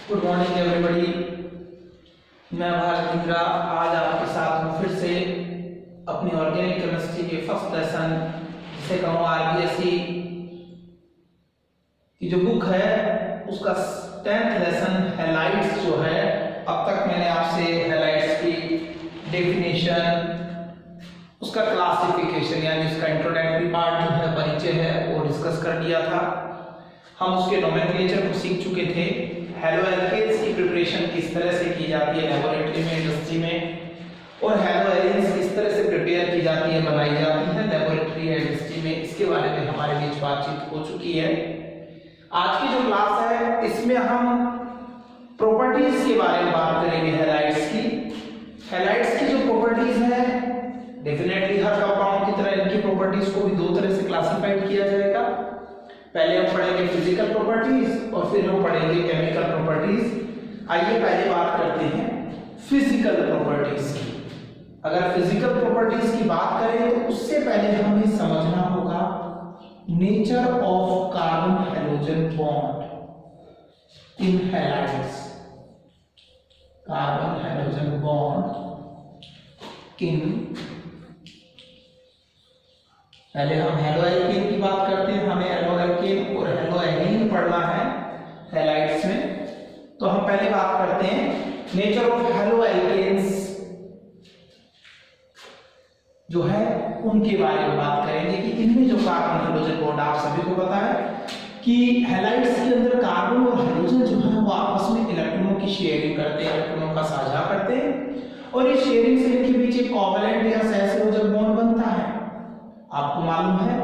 Good morning everybody. मैं भारत मित्रा आज आपके साथ हूँ फिर से अपनी ऑर्गेनिक केमिस्ट्री के फर्स्ट लेसन जिसे कहूँ आरबीएसई की जो बुक है उसका 10th लेसन हैलाइट्स जो है। अब तक मैंने आपसे हैलाइट्स की डेफिनेशन, उसका क्लासिफिकेशन यानी उसका इंट्रोडक्टरी पार्ट जो है परिचय है वो डिस्कस कर दिया था। हम उसके नोमेनक्लेचर को सीख चुके थे। हेलो एल्केन्स की प्रिपरेशन किस तरह से की जाती है लेबोरेटरी में, इंडस्ट्री में, और हेलो एलिन्स किस तरह से प्रिपेयर की जाती है, बनाई जाती है लेबोरेटरी या इंडस्ट्री में, इसके बारे में हमारे बीच बातचीत हो चुकी है। आज की जो क्लास है इसमें हम प्रॉपर्टीज के बारे में बात करेंगे हैलाइट्स की। हैलाइट्स की जो प्रॉपर्टीज है डेफिनेटली हर कंपाउंड की तरह इनकी प्रॉपर्टीज को भी दो तरह से क्लासिफाइड किया जाएगा। पहले हम पढ़ेंगे फिजिकल प्रॉपर्टीज और फिर हम पढ़ेंगे केमिकल प्रॉपर्टीज। आइए पहले बात करते हैं फिजिकल प्रॉपर्टीज की। अगर फिजिकल प्रॉपर्टीज की बात करें तो उससे पहले हमें समझना होगा nature of carbon halogen bond in halides. Carbon halogen bond in, पहले हम हेलो एल्केन की बात करते हैं। हमें हेलो एल्केन और हेलो एलीन पढ़ना है हैलाइड्स में, तो हम पहले बात करते हैं नेचर ऑफ हेलो एल्केन्स जो है उनके बारे में बात करेंगे कि इनमें जो कार्बन हैलोजन बॉन्ड, आप सभी को पता है कि हैलाइड्स के अंदर कार्बन और हैलोजन जो है वो आपस में इलेक्ट्रॉनों की शेयरिंग करते हैं, इलेक्ट्रॉनों का साझा करते हैं और इस शेयरिंग से इनके बीच एक कोवैलेंट या सहसंयोजक बॉन्ड बनता है। आपको मालूम है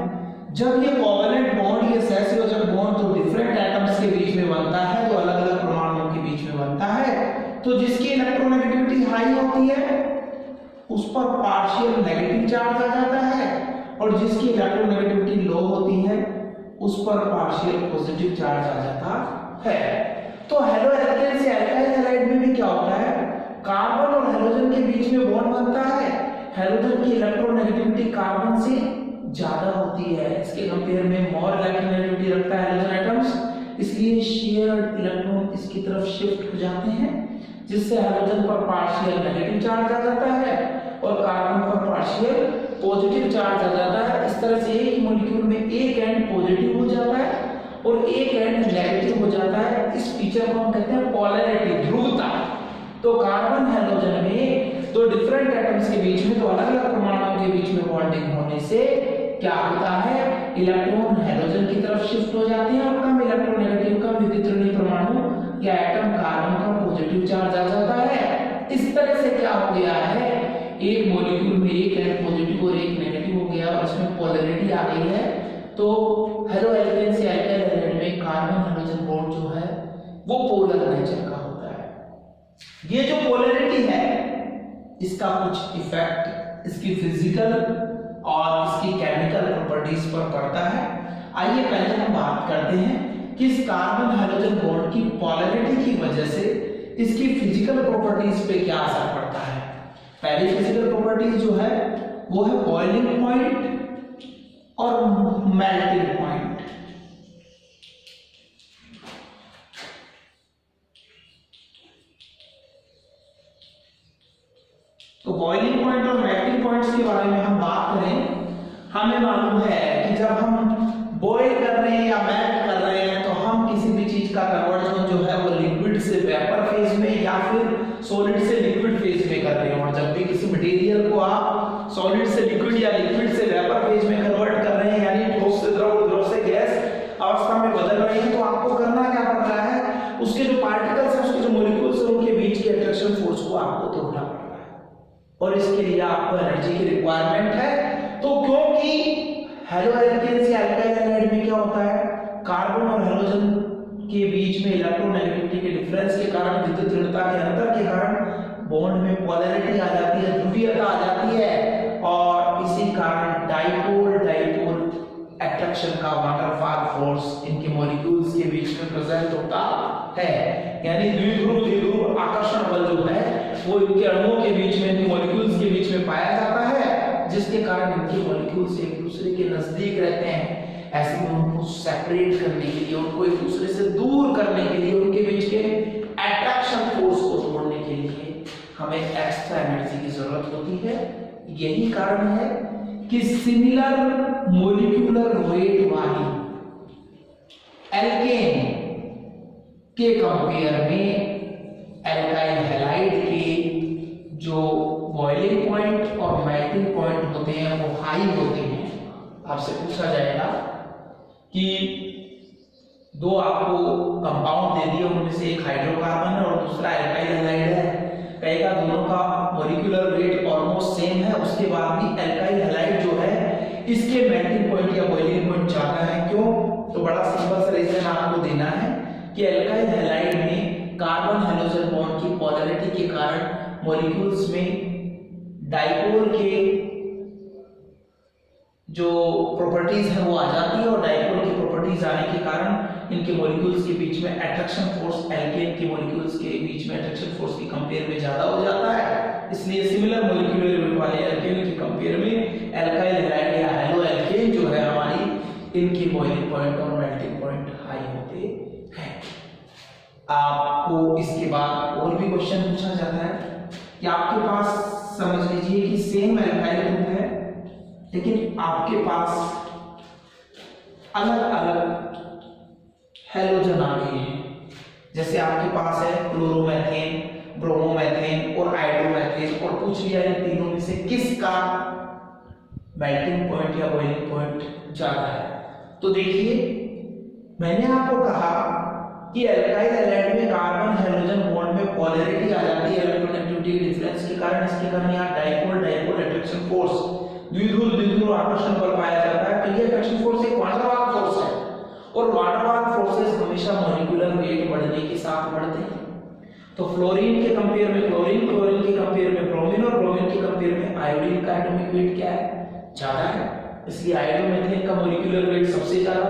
जब ये कोवैलेंट बॉन्ड, ये सहसंयोजक बॉन्ड जो डिफरेंट एटम्स के बीच में बनता है, जो अलग अलग परमाणुओं के बीच में बनता है, तो जिसकी इलेक्ट्रोनेगेटिविटी हाई होती है उस पर पार्शियल नेगेटिव चार्ज आ जाता है और जिसकी इलेक्ट्रोनेगेटिविटी लो होती है उस पर पार्शियल पॉजिटिव चार्ज आ जाता है। तो हेलो एल्केन से एल्काइल हैलाइड में भी क्या होता है, कार्बन और हैलोजन के बीच में बॉन्ड बनता है, हैलोजन की इलेक्ट्रोनेगेटिविटी कार्बन से ज्यादा होती है, इसके कंपेयर में मोर इलेक्ट्रोनेगेटिविटी रखता है हैलोजन एटम्स, इसलिए शेयर्ड इलेक्ट्रॉन इसकी तरफ शिफ्ट हो जाते हैं जिससे हैलोजन पर पार्शियल नेगेटिव चार्ज आ जाता है और कार्बन पर पार्शियल पॉजिटिव चार्ज आ जाता है। इस तरह से एक मॉलिक्यूल में एक एंड पॉजिटिव हो जाता है और एक एंड नेगेटिव हो जाता है। इस फीचर को हम कहते हैं पोलैरिटी, ध्रुवता। तो कार्बन हैलोजन में दो डिफरेंट एटम्स के बीच में, तो अलग अलग परमाणुओं के बीच में बॉन्डिंग होने से क्या होता है, इलेक्ट्रॉन हैलोजन की तरफ शिफ्ट हो जाते हैं और कम इलेक्ट्रोनेगेटिव का विद्युतऋणी परमाणु या एटम कार्बन का पॉजिटिव चार्ज आ जाता है। इस तरह से क्या हो गया है, एक मॉलिक्यूल में एक एंड पॉजिटिव और एक नेगेटिव हो गया और इसमें पोलैरिटी आ गई है। तो हेलो एल्केन से एल्काइल हैलाइड में कार्बन हैलोजन बॉन्ड जो है वो पोलर नेचर का होता है। ये जो पोलैरिटी है इसका कुछ इफेक्ट इसकी फिजिकल और इसकी केमिकल प्रॉपर्टीज पर पड़ता है। आइए पहले हम बात करते हैं कि इस कार्बन हैलोजन बॉन्ड की पोलैरिटी की वजह से इसकी फिजिकल प्रॉपर्टीज पे क्या असर पड़ता है। पहली फिजिकल प्रॉपर्टीज जो है वो है बॉइलिंग पॉइंट और मेल्टिंग पॉइंट। तो बॉइलिंग पॉइंट और मेल्टिंग पॉइंट्स के बारे में हम बात करें, हमें मालूम है कि जब हम बॉईल कर रहे हैं या मेल्ट कर रहे हैं तो हम किसी भी चीज का कन्वर्जन जो है वो लिक्विड से वेपर फेज में या फिर सॉलिड से लिक्विड फेज में कर रहे हैं। और जब भी किसी मटेरियल को आप सॉलिड से लिक्विड या लिक्विड से वेपर फेज में कन्वर्ट कर रहे हैं यानी ठोस से द्रव, द्रव से गैस अवस्था में बदल रहे हैं, तो आपको करना क्या पड़ रहा है, उसके जो पार्टिकल्स हैं, उसके जो मॉलिक्यूल्स हैं, उनके बीच के अट्रैक्शन फोर्स को आपको तोड़ना पड़ रहा है और इसके लिए आपको एनर्जी की रिक्वायरमेंट है। तो क्योंकि हेलो एल्केन से एल्काइल हैलाइड में क्या होता है, कार्बन और हैलोजन के बीच में इलेक्ट्रोनेगेटिविटी के डिफरेंस के कारण, विद्युत ऋणता के अंतर के कारण बॉन्ड में पोलैरिटी आ जाती है, ध्रुवीयता आ जाती है और इसी कारण डाइपोल डाइपोल अट्रैक्शन का वाटरफॉल फोर्स इनके मॉलिक्यूल्स के बीच में प्रेजेंट होता है। यानी द्विध्रुव आकर्षण बल जो है वो इनके अणुओं के बीच में, इनके मॉलिक्यूल्स के बीच में पाया जाता है, जिसके कारण इनके मॉलिक्यूल्स एक दूसरे के नजदीक रहते हैं। ऐसे में उनको सेपरेट करने के लिए, उनको एक दूसरे से दूर करने के लिए उनके बीच के हमें एक्स्ट्रा एनर्जी की जरूरत होती है। यही कारण है कि सिमिलर मोलिक्यूलर वेट वाली एल्केन के कंपेयर में एल्काइल हैलाइड के जो बॉइलिंग पॉइंट और मेल्टिंग पॉइंट होते हैं वो हाई होते हैं। आपसे पूछा जाएगा कि दो आपको कंपाउंड दे दिए, उनमें से एक हाइड्रोकार्बन है और दूसरा एल्काइल हैलाइड है, कहेगा दोनों का मॉलिक्यूलर वेट ऑलमोस्ट सेम है, उसके बाद भी एल्काइल हैलाइड जो है इसके मेल्टिंग पॉइंट या बॉइलिंग पॉइंट ज्यादा है। क्यों? तो बड़ा सिंपल सा रीजन आपको देना है कि एल्काइल हैलाइड में कार्बन हाइड्रोजन बॉन्ड की पोलैरिटी के कारण मॉलिक्यूल्स में डाइपोल के जो प्रॉपर्टीज है वो आ जाती है, और डाइपोल की प्रॉपर्टीज आने के कारण इनके मॉलिक्यूल्स के बीच में अट्रैक्शन फोर्स एल्केन के मॉलिक्यूल्स के बीच में अट्रैक्शन फोर्स की कंपेयर में ज्यादा हो जाता है। इसलिए सिमिलर मॉलिक्यूलर वेट वाले एल्केन के कंपेयर में एल्काइल हैलाइड या हैलो एल्केन जो है हमारी, इनके बॉइलिंग पॉइंट और मेल्टिंग पॉइंट हाई होते हैं। आपको इसके बाद और भी क्वेश्चन पूछा जाता है कि आपके पास समझ लीजिए कि सेम एल्काइल ग्रुप है, लेकिन आपके पास अलग अलग हैलोजन आ गए हैं। जैसे आपके पास है क्लोरोमेथेन, ब्रोमोमेथेन और आयोडोमेथेन, और पूछ लिया इन तीनों में से किसका मेल्टिंग पॉइंट या बॉइलिंग पॉइंट ज्यादा है। तो देखिए, मैंने आपको कहा कि एल्काइल हैलाइड में कार्बन हाइड्रोजन बॉन्ड में पोलैरिटी आ जाती है इलेक्ट्रोनेगेटिविटी के डिफरेंस के कारण। इसके कारण यहाँ डाइपोल डाइपोल अट्रैक्शन फोर्स, द्विध्रुव द्विध्रुव आकर्षण बल पाया जाता है। तो ये अट्रैक्शन फोर्स एक वान डेर वाल्स फोर्स है, और वान डेर वाल्स फोर्सेस हमेशा मॉलिक्यूलर वेट बढ़ने के साथ बढ़ते हैं। तो फ्लोरीन के कंपेयर में क्लोरीन, क्लोरीन के कंपेयर में ब्रोमीन, और ब्रोमीन के कंपेयर में आयोडीन का एटॉमिक वेट क्या है? ज्यादा है। इसलिए आयोडोमेथेन का मॉलिक्यूलर वेट सबसे ज्यादा,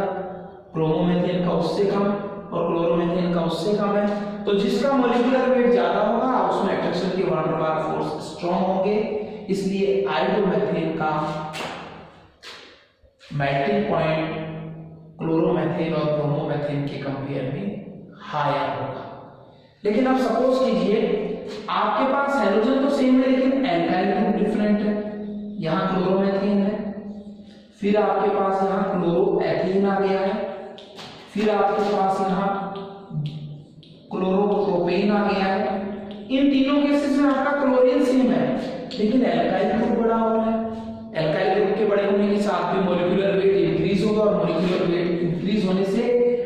ब्रोमोमेथेन का उससे कम, और क्लोरोमेथेन का उससे कम है। तो जिसका मॉलिक्यूलर वेट ज्यादा होगा उसमें अट्रैक्शन के van der Waals force strong होंगे। इसलिए आयोडोमेथेन का मेल्टिंग पॉइंट क्लोरोमेथेन और ब्रोमोमेथेन के कंपेयर में हायर होगा। लेकिन अब सपोज कीजिए आपके पास हाइड्रोजन तो सेम है लेकिन एल्काइल ग्रुप डिफरेंट है। यहाँ क्लोरोमेथेन है, फिर आपके पास यहाँ क्लोरोएथेन आ गया है, फिर आपके पास यहाँ क्लोरोप्रोपेन आ गया है। इन तीनों केसेस में आपका क्लोरीन सेम है, लेकिन एल्काइल ग्रुप बड़ा हुआ है। एल्काइल ग्रुप के बड़े होने के साथ भी मॉलिक्यूलर वेट इंक्रीज होगा, और मॉलिक्यूलर वेट इंक्रीज होने से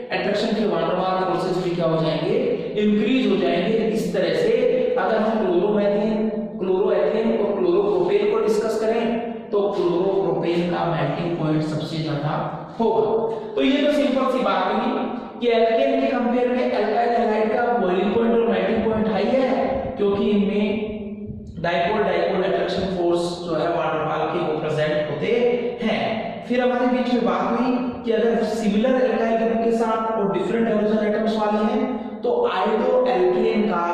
अट्रैक्शन के वान डेर वाल्स फोर्सेस भी क्या हो जाएंगे? इंक्रीज हो जाएंगे। इस तरह से अगर हम क्लोरोमेथेन, क्लोरोएथेन और क्लोरोप्रोपेन को डिस्कस करें तो क्लोरोप्रोपेन का मेल्टिंग पॉइंट सबसे ज्यादा होगा। तो ये तो सिंपल सी बात हुई कि एल्केन के कंपेयर में एल्काइल हैलाइड का बॉइलिंग पॉइंट और मेल्टिंग पॉइंट हाई है, क्योंकि इनमें डाइपोल डाइपोल अट्रैक्शन फोर्स जो है वान डेर वाल्स के वो प्रेजेंट होते हैं। फिर हमारे बीच में बात हुई कि अगर सिमिलर एल्काइल ग्रुप के साथ और डिफरेंट हाइड्रोजन एटम्स वाले हैं तो आयोडो एल्केन का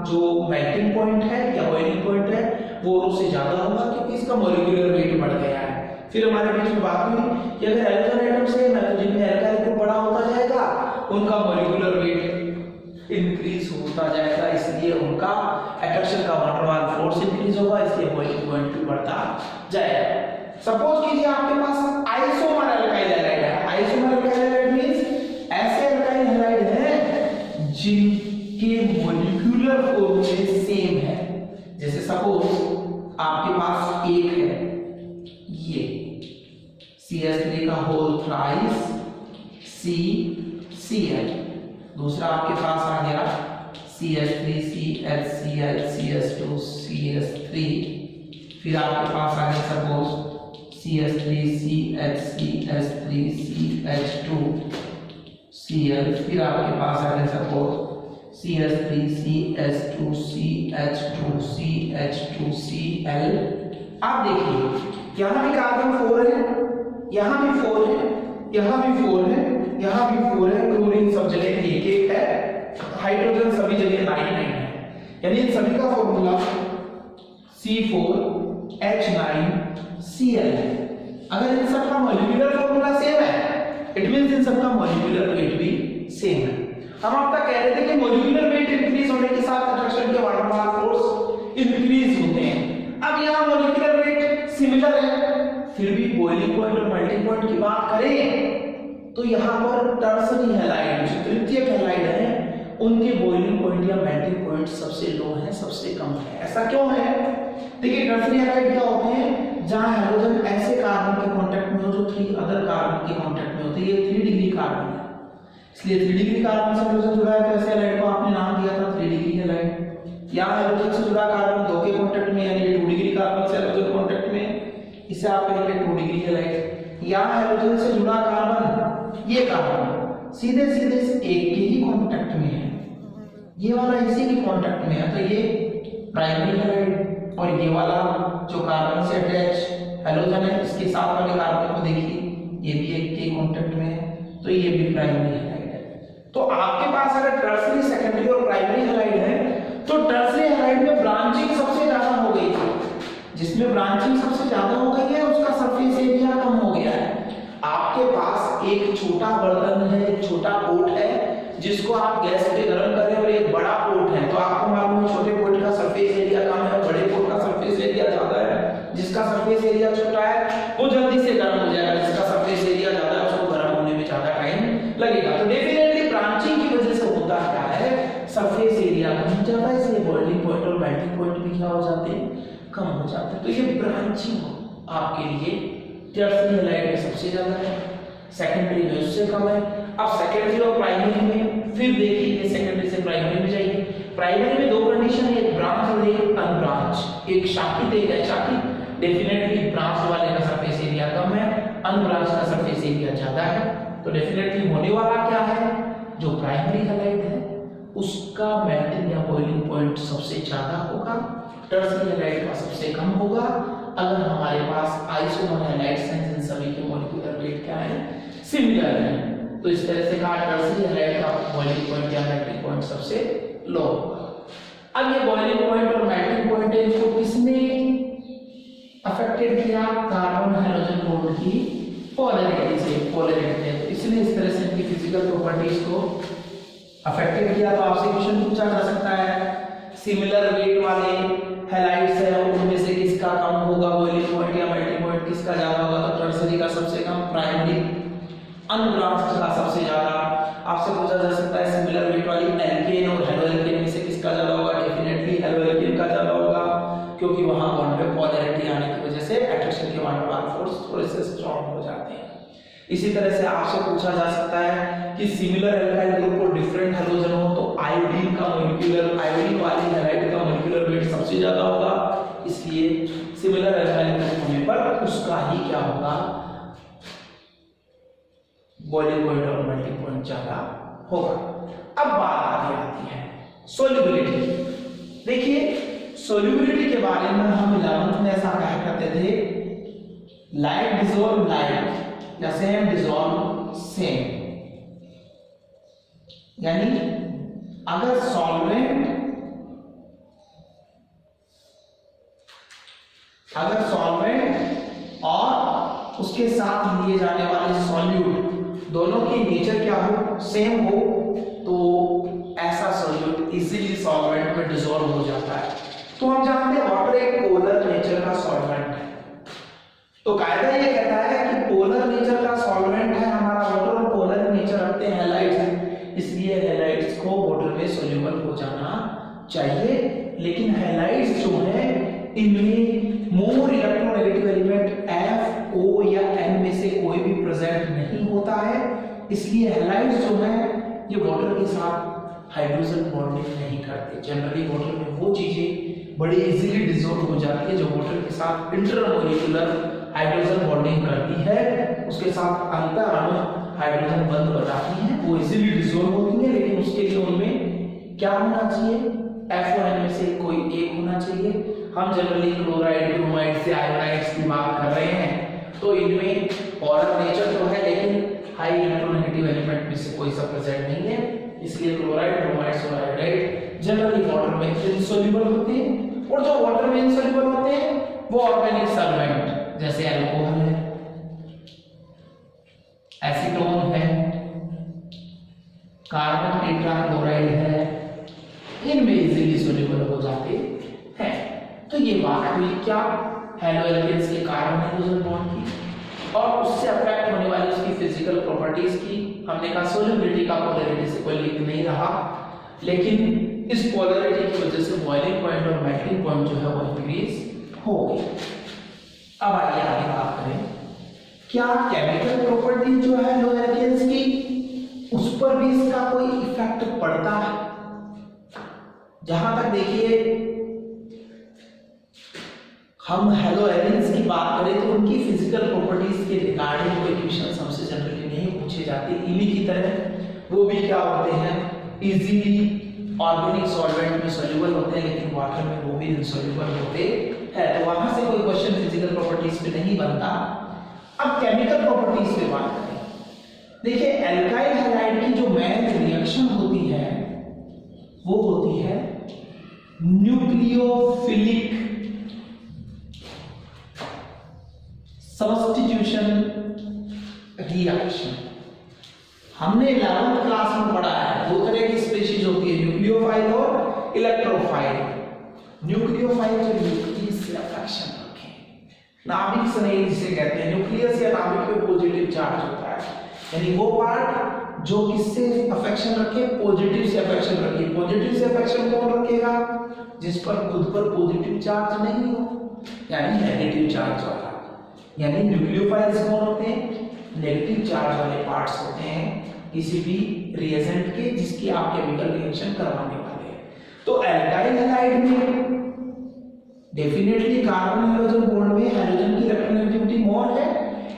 जो मेल्टिंग पॉइंट है या बॉइलिंग पॉइंट है वो उससे ज्यादा होगा, क्योंकि इसका मॉलिक्यूलर वेट बढ़ गया है। फिर हमारे बीच में बात हुई कि अगर हाइड्रोजन एटम सेम है तो जिनमें एल्काइल ग्रुप बड़ा होता जाएगा उनका मॉलिक्यूलर वेट इंक्रीज होता जाएगा, इसलिए उनका अट्रैक्शन का van der Waals force increase होगा, इसलिए बॉइलिंग पॉइंट भी बढ़ता जाएगा। सपोज कीजिए आपके पास आइसोमर एल्काइल हैलाइड है। आइसोमर एल्काइल हैलाइड मींस ऐसे एल्काइल हैलाइड हैं जिनके मॉलिक्यूलर फॉर्मूले सेम है। जैसे सपोज आपके पास एक है ये CH3 का होल थ्राइस CCl, दूसरा आपके पास आ गया CH3 CHCl CH2 CH3, फिर आपके पास आ गया suppose CH3 CHCH3 CH2 Cl, फिर आपके पास आ गया suppose CH3 CH2 CH2 CH2 Cl। आप देखिए यहाँ भी कार्बन 4 है, यहाँ भी 4 है, यहाँ भी 4 है, यहाँ भी 4 है, क्लोरीन सब जगह एक है, हाइड्रोजन सभी जगह 9 है, यानी इन सभी का फॉर्मूला C4H9Cl है। अगर इन सब का मॉलिक्यूलर फॉर्मूला सेम है इट मींस इन सब का मॉलिक्यूलर वेट भी सेम है। हम आपका कह रहे थे कि मॉलिक्यूलर वेट इंक्रीज होने के साथ अट्रैक्शन के van der Waals force increase होते हैं। अब यहाँ मॉलिक्यूलर वेट सिमिलर है, फिर भी बॉइलिंग पॉइंट और मेल्टिंग पॉइंट की बात करें तो यहाँ पर टर्सरी हैलाइड, जो तृतीयक हैलाइड है, उनके बॉइलिंग पॉइंट या मेल्टिंग पॉइंट सबसे लो है, सबसे कम है। ऐसा क्यों है? देखिए टर्सरी हैलाइड क्या होते हैं, जहां हाइड्रोजन ऐसे कार्बन के कांटेक्ट में हो जो 3 अदर कार्बन के कांटेक्ट में होते हैं। ये 3 डिग्री कार्बन है, इसलिए 3 डिग्री कार्बन से हाइड्रोजन जुड़ा है, तो ऐसे हैलाइड को आपने नाम दिया था 3 डिग्री हैलाइड। या हाइड्रोजन से जुड़ा कार्बन 2 के कांटेक्ट में, यानी 2 डिग्री कार्बन से हाइड्रोजन कांटेक्ट में, इसे आप कहेंगे 2 डिग्री हैलाइड। या हाइड्रोजन से जुड़ा कार्बन, ये कार्बन सीधे सीधे एक के ही कांटेक्ट में है, ये वाला इसी के कांटेक्ट में है, तो ये प्राइमरी हैलाइड। और ये वाला जो कार्बन से अटैच हैलोजन है, इसके साथ वाले कार्बन को देखिए, ये भी एक के कांटेक्ट में है, तो ये भी प्राइमरी हैलाइड है। तो आपके पास अगर टर्सरी, सेकेंडरी और प्राइमरी हैलाइड है, तो टर्सरी हैलाइड में ब्रांचिंग सबसे ज्यादा हो गई थी। जिसमें ब्रांचिंग सबसे ज्यादा हो गई है उसका सरफेस एरिया कम हो गया है। आपके पास एक छोटा बर्तन है, एक छोटा पोट है, जिसको आप गैस पे गर्म करें, और एक बड़ा पोट है, तो आपको मालूम है छोटे पोट का सरफेस एरिया कम है, बड़े पोट का सरफेस एरिया ज्यादा है। जिसका सरफेस एरिया छोटा है वो जल्दी से गर्म हो जाएगा, जिसका सरफेस एरिया ज्यादा है उसको गर्म होने में ज्यादा टाइम लगेगा। तो डेफिनेटली ब्रांचिंग की वजह से होता क्या है, सरफेस एरिया कम हो जाता है, इसलिए बॉइलिंग पॉइंट और मेल्टिंग पॉइंट भी क्या हो जाते हैं, कम हो जाते हैं। तो ये ब्रांचिंग आपके लिए टर्सरी हैलाइड में सबसे ज्यादा है, सेकेंडरी में उससे कम है। अब सेकेंडरी और प्राइमरी में फिर देखिए, सेकेंडरी से प्राइमरी में जाइए। प्राइमरी में 2 कंडीशन है, एक ब्रांच और एक अनब्रांच, एक शाखित एक अशाखित। डेफिनेटली ब्रांच वाले का सरफेस एरिया कम है, अनब्रांच का सरफेस एरिया ज्यादा है। तो डेफिनेटली होने वाला क्या है, जो प्राइमरी हैलाइड है उसका मेल्टिंग या बॉइलिंग पॉइंट सबसे ज्यादा होगा, टर्सरी हैलाइड का सबसे कम होगा। अगर हमारे पास आइसोमर हैलाइड्स हैं जिन सभी के मॉलिक्यूलर वेट क्या है, सिमिलर है, तो इस तरह से कहा टर्सरी हैलाइड का बॉइलिंग पॉइंट या मेल्टिंग पॉइंट सबसे लो होगा। अब ये बॉइलिंग पॉइंट और मेल्टिंग पॉइंट है, इसको किसने अफेक्टेड किया, कार्बन हाइड्रोजन बॉन्ड की पोलैरिटी से, तो इसलिए इस तरह से इनकी फिजिकल प्रॉपर्टीज को अफेक्टेड किया। तो आपसे क्वेश्चन पूछा जा सकता है, सिमिलर वेट वाले हैलाइड्स है उनमें से किसका कम होगा बॉइलिंग पॉइंट या मेल्टिंग पॉइंट, किसका ज्यादा होगा, तो टर्सरी का सबसे कम, प्राइमरी अनब्रांच्ड का सबसे ज्यादा। आपसे पूछा जा सकता है सिमिलर वेट वाली एल्केन और हेलोएल्केन में से किसका ज्यादा होगा, डेफिनेटली हेलोएल्केन का ज्यादा होगा, क्योंकि वहां बॉन्ड पे पोलैरिटी आने की वजह से अट्रैक्शन के वन बार फोर्स थोड़े से स्ट्रांग हो जाते हैं। इसी तरह से आपसे पूछा जा सकता है कि सिमिलर एल्काइल ग्रुप और डिफरेंट हैलोजन हो तो आयोडीन का मॉलिक्यूलर, आयोडीन वाली हैलाइड का मॉलिक्यूलर वेट सबसे ज्यादा होगा, इसलिए सिमिलर एल्काइल ग्रुप होने पर उसका ही क्या होगा, बॉइलिंग पॉइंट और मेल्टिंग पॉइंट ज्यादा होगा। अब बात आगे आती है सोल्यूबिलिटी। देखिए सोल्यूबिलिटी के बारे में हम 11th में ऐसा कहा करते थे, लाइक डिसॉल्व लाइक या सेम डिसॉल्व सेम, यानी अगर सॉल्वेंट और उसके साथ लिए जाने वाले सॉल्यूट दोनों की नेचर क्या हो, सेम हो, तो ऐसा सॉल्यूट इजीली सॉल्वेंट में डिसॉल्व हो जाता है। तो हम जानते हैं वाटर एक पोलर नेचर का सॉल्वेंट है, तो कायदा ये कहता है कि पोलर नेचर का सॉल्वेंट है हमारा वाटर, और पोलर नेचर रखते हैं हैलाइड्स, इसलिए हैलाइड्स को वाटर में सोल्यूबल हो जाना चाहिए। लेकिन हैलाइड्स जो है इनमें more electronegative element F, O या N में से कोई भी प्रेजेंट नहीं होता है, इसलिए हैलाइड्स जो है ये वाटर के साथ हाइड्रोजन बॉन्डिंग नहीं करते। जनरली वाटर में वो चीजें बड़ी इजीली डिसॉल्व हो जाती है जो वाटर के साथ इंटरमोलिक्यूलर हाइड्रोजन बॉन्डिंग करती है, उसके साथ अंतर अणु हाइड्रोजन बंध बनाती हैं, वो इजीली डिसॉल्व होती है। लेकिन उसके लिए उनमें क्या होना चाहिए, FON में से कोई एक होना चाहिए। हम जनरली क्लोराइड, ब्रोमाइड से आयोनाइड्स की बात कर रहे हैं, तो इनमें पोलर नेचर तो है लेकिन हाई इलेक्ट्रोनेगेटिव एलिमेंट में से कोई सा प्रेजेंट नहीं है, इसलिए क्लोराइड, ब्रोमाइड और आयोडाइड जनरली वाटर में इनसॉल्युबल होते हैं। और जो वाटर में इनसॉल्युबल होते हैं वो ऑर्गेनिक सॉल्वेंट जैसे अल्कोहल है, एसीटोन है, कार्बन टेट्राक्लोराइड है, इनमें इजीली सोल्यूबल हो जाते हैं। तो ये बात हुई क्या, हेलो एल्केन्स के कार्बन हाइड्रोजन बॉन्ड की और उससे अफेक्ट होने वाली उसकी फिजिकल प्रॉपर्टीज की। हमने कहा सोल्युबिलिटी का पोलैरिटी से कोई लिंक नहीं रहा, लेकिन इस पोलैरिटी की वजह से बॉइलिंग पॉइंट और मेल्टिंग पॉइंट जो है वो इंक्रीज हो गई। अब आइए आगे बात करें, क्या केमिकल प्रॉपर्टी जो है हेलो एल्केन्स की उस पर भी इसका कोई इफेक्ट पड़ता है? जहां तक देखिए हम हेलो एल्केन्स की बात करें तो उनकी फिजिकल प्रॉपर्टीज के रिगार्डिंग कोई क्वेश्चंस हमसे जनरली नहीं पूछे जाते। इन्हीं की तरह वो भी क्या होते हैं, इजीली ऑर्गेनिक सॉल्वेंट में सोल्यूबल होते हैं, लेकिन वाटर में वो भी इनसोल्यूबल होते हैं। तो वहां से कोई क्वेश्चन फिजिकल प्रॉपर्टीज पे नहीं बनता। अब केमिकल प्रॉपर्टीज पे बात करें, देखिए एल्काइल हैलाइड की जो मेन रिएक्शन होती है वो होती है न्यूक्लियोफिलिक सब्स्टिट्यूशन रिएक्शन। हमने 11th क्लास में पढ़ा है दो तरह की स्पीशीज होती है, न्यूक्लियोफाइल और इलेक्ट्रोफाइल। न्यूक्लियोफाइल जो न्यूक्लियस से अफेक्शन रखे, नाभिक स्नेही जिसे कहते हैं, न्यूक्लियस या नाभिक पे पॉजिटिव चार्ज होता है, यानी वो पार्ट जो किससे अफेक्शन रखे, पॉजिटिव से अफेक्शन रखे। पॉजिटिव से अफेक्शन कौन रखेगा, जिस पर खुद पर पॉजिटिव चार्ज नहीं हो, यानी नेगेटिव चार्ज वाला। यानी न्यूक्लियोफाइल्स कौन होते हैं, नेगेटिव चार्ज वाले पार्ट्स होते हैं किसी भी रिएजेंट के जिसकी आप केमिकल रिएक्शन करवाने वाले हैं। तो एल्काइल हैलाइड में डेफिनेटली कार्बन हाइड्रोजन बॉन्ड में हाइड्रोजन की इलेक्ट्रोनेगेटिविटी मोर है,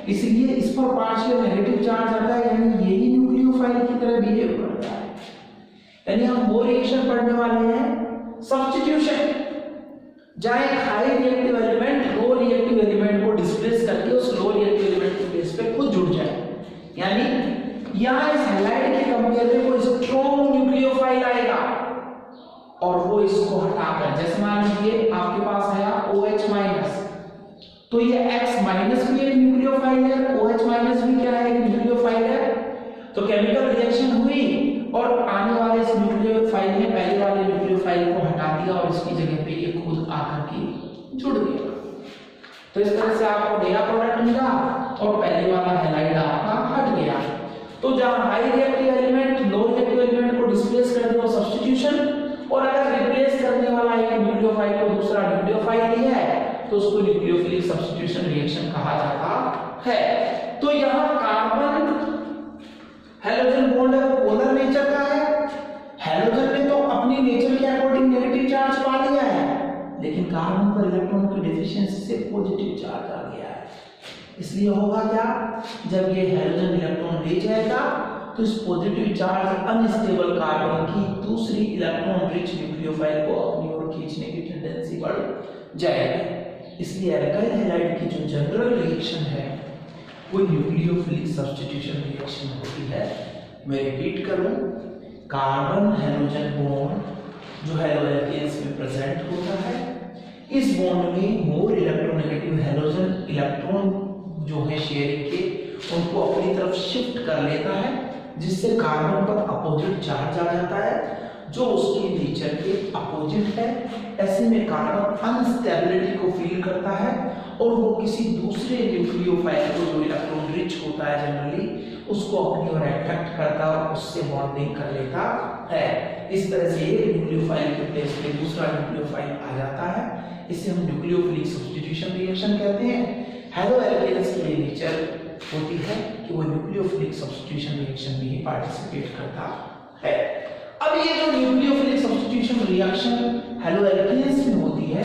इसलिए इस पर पार्शियल नेगेटिव चार्ज आता है, यानी यही न्यूक्लियोफाइल की तरह बिहेव करता है। यानी हम वो रिएक्शन पढ़ने वाले हैं सब्स्टिट्यूशन, जहां एक high reactive element low reactive element को डिस्प्लेस करके उस लो रिएक्टिव एलिमेंट के बेस पे खुद जुड़ जाए। यानी यहां इस हैलाइड के कंपेयर में कोई स्ट्रॉन्ग न्यूक्लियोफाइल आएगा और वो इसको हटाकर, जैसे मान लीजिए आपके पास आया OH-, तो ये X- भी एक न्यूक्लियोफाइल है, OH- भी क्या है, एक न्यूक्लियोफाइल है। तो केमिकल रिएक्शन हुई और आने वाले इस न्यूक्लियोफाइल ने पहले वाले न्यूक्लियोफाइल को हटा दिया और इसकी जगह पे ये खुद आकर के जुड़ गया। तो इस तरह से आपको नया प्रोडक्ट मिला और पहले वाला हैलाइड आपका हट गया। तो जहां high reactive element low reactive element को डिस्प्लेस कर दे वो सब्स्टिट्यूशन, और अगर रिप्लेस करने वाला एक न्यूक्लियोफाइल को दूसरा न्यूक्लियोफाइल ही है तो उसको न्यूक्लियोफिलिक सब्स्टिट्यूशन रिएक्शन कहा जाता है। तो यहां कार्बन हाइड्रोजन बॉन्ड है वो पोलर नेचर का है। हाइड्रोजन ने तो अपनी नेचर के अकॉर्डिंग नेगेटिव चार्ज पा लिया है, लेकिन कार्बन पर इलेक्ट्रॉन की डेफिशिएंसी से पॉजिटिव चार्ज आ गया है। इसलिए होगा क्या, जब ये हाइड्रोजन इलेक्ट्रॉन ले जाएगा तो इस पॉजिटिव चार्ज अनस्टेबल कार्बन की दूसरी इलेक्ट्रॉन रिच न्यूक्लियोफाइल को अपनी ओर खींचने की टेंडेंसी बढ़ जाएगी। इसलिए एल्काइल हैलाइड की जो जनरल रिएक्शन है वो न्यूक्लियोफिलिक सब्स्टिट्यूशन रिएक्शन होती है। मैं रिपीट करूं, कार्बन हाइड्रोजन बॉन्ड जो हेलो एल्केन्स में प्रेजेंट होता है, इस बॉन्ड में मोर इलेक्ट्रोनेगेटिव हाइड्रोजन इलेक्ट्रॉन जो है शेयरिंग के उनको अपनी तरफ शिफ्ट कर लेता है, जिससे कार्बन पर अपोजिट चार्ज आ जाता है जो उसकी नेचर के अपोजिट है। ऐसे में कार्बन अनस्टेबिलिटी को फील करता है और वो किसी दूसरे न्यूक्लियोफाइल को जो इलेक्ट्रॉन रिच होता है जनरली उसको अपनी ओर अट्रैक्ट करता है और उससे बॉन्डिंग कर लेता है। इस तरह से एक न्यूक्लियोफाइल के प्लेस पे दूसरा न्यूक्लियोफाइल आ जाता है। इसे हम न्यूक्लियोफिलिक सब्स्टिट्यूशन रिएक्शन कहते हैं। हेलो एल्केन्स की नेचर होती है कि वो न्यूक्लियोफिलिक सब्स्टिट्यूशन रिएक्शन में ही पार्टिसिपेट करता है। अब ये जो nucleophilic substitution reaction halo alkanes में होती है,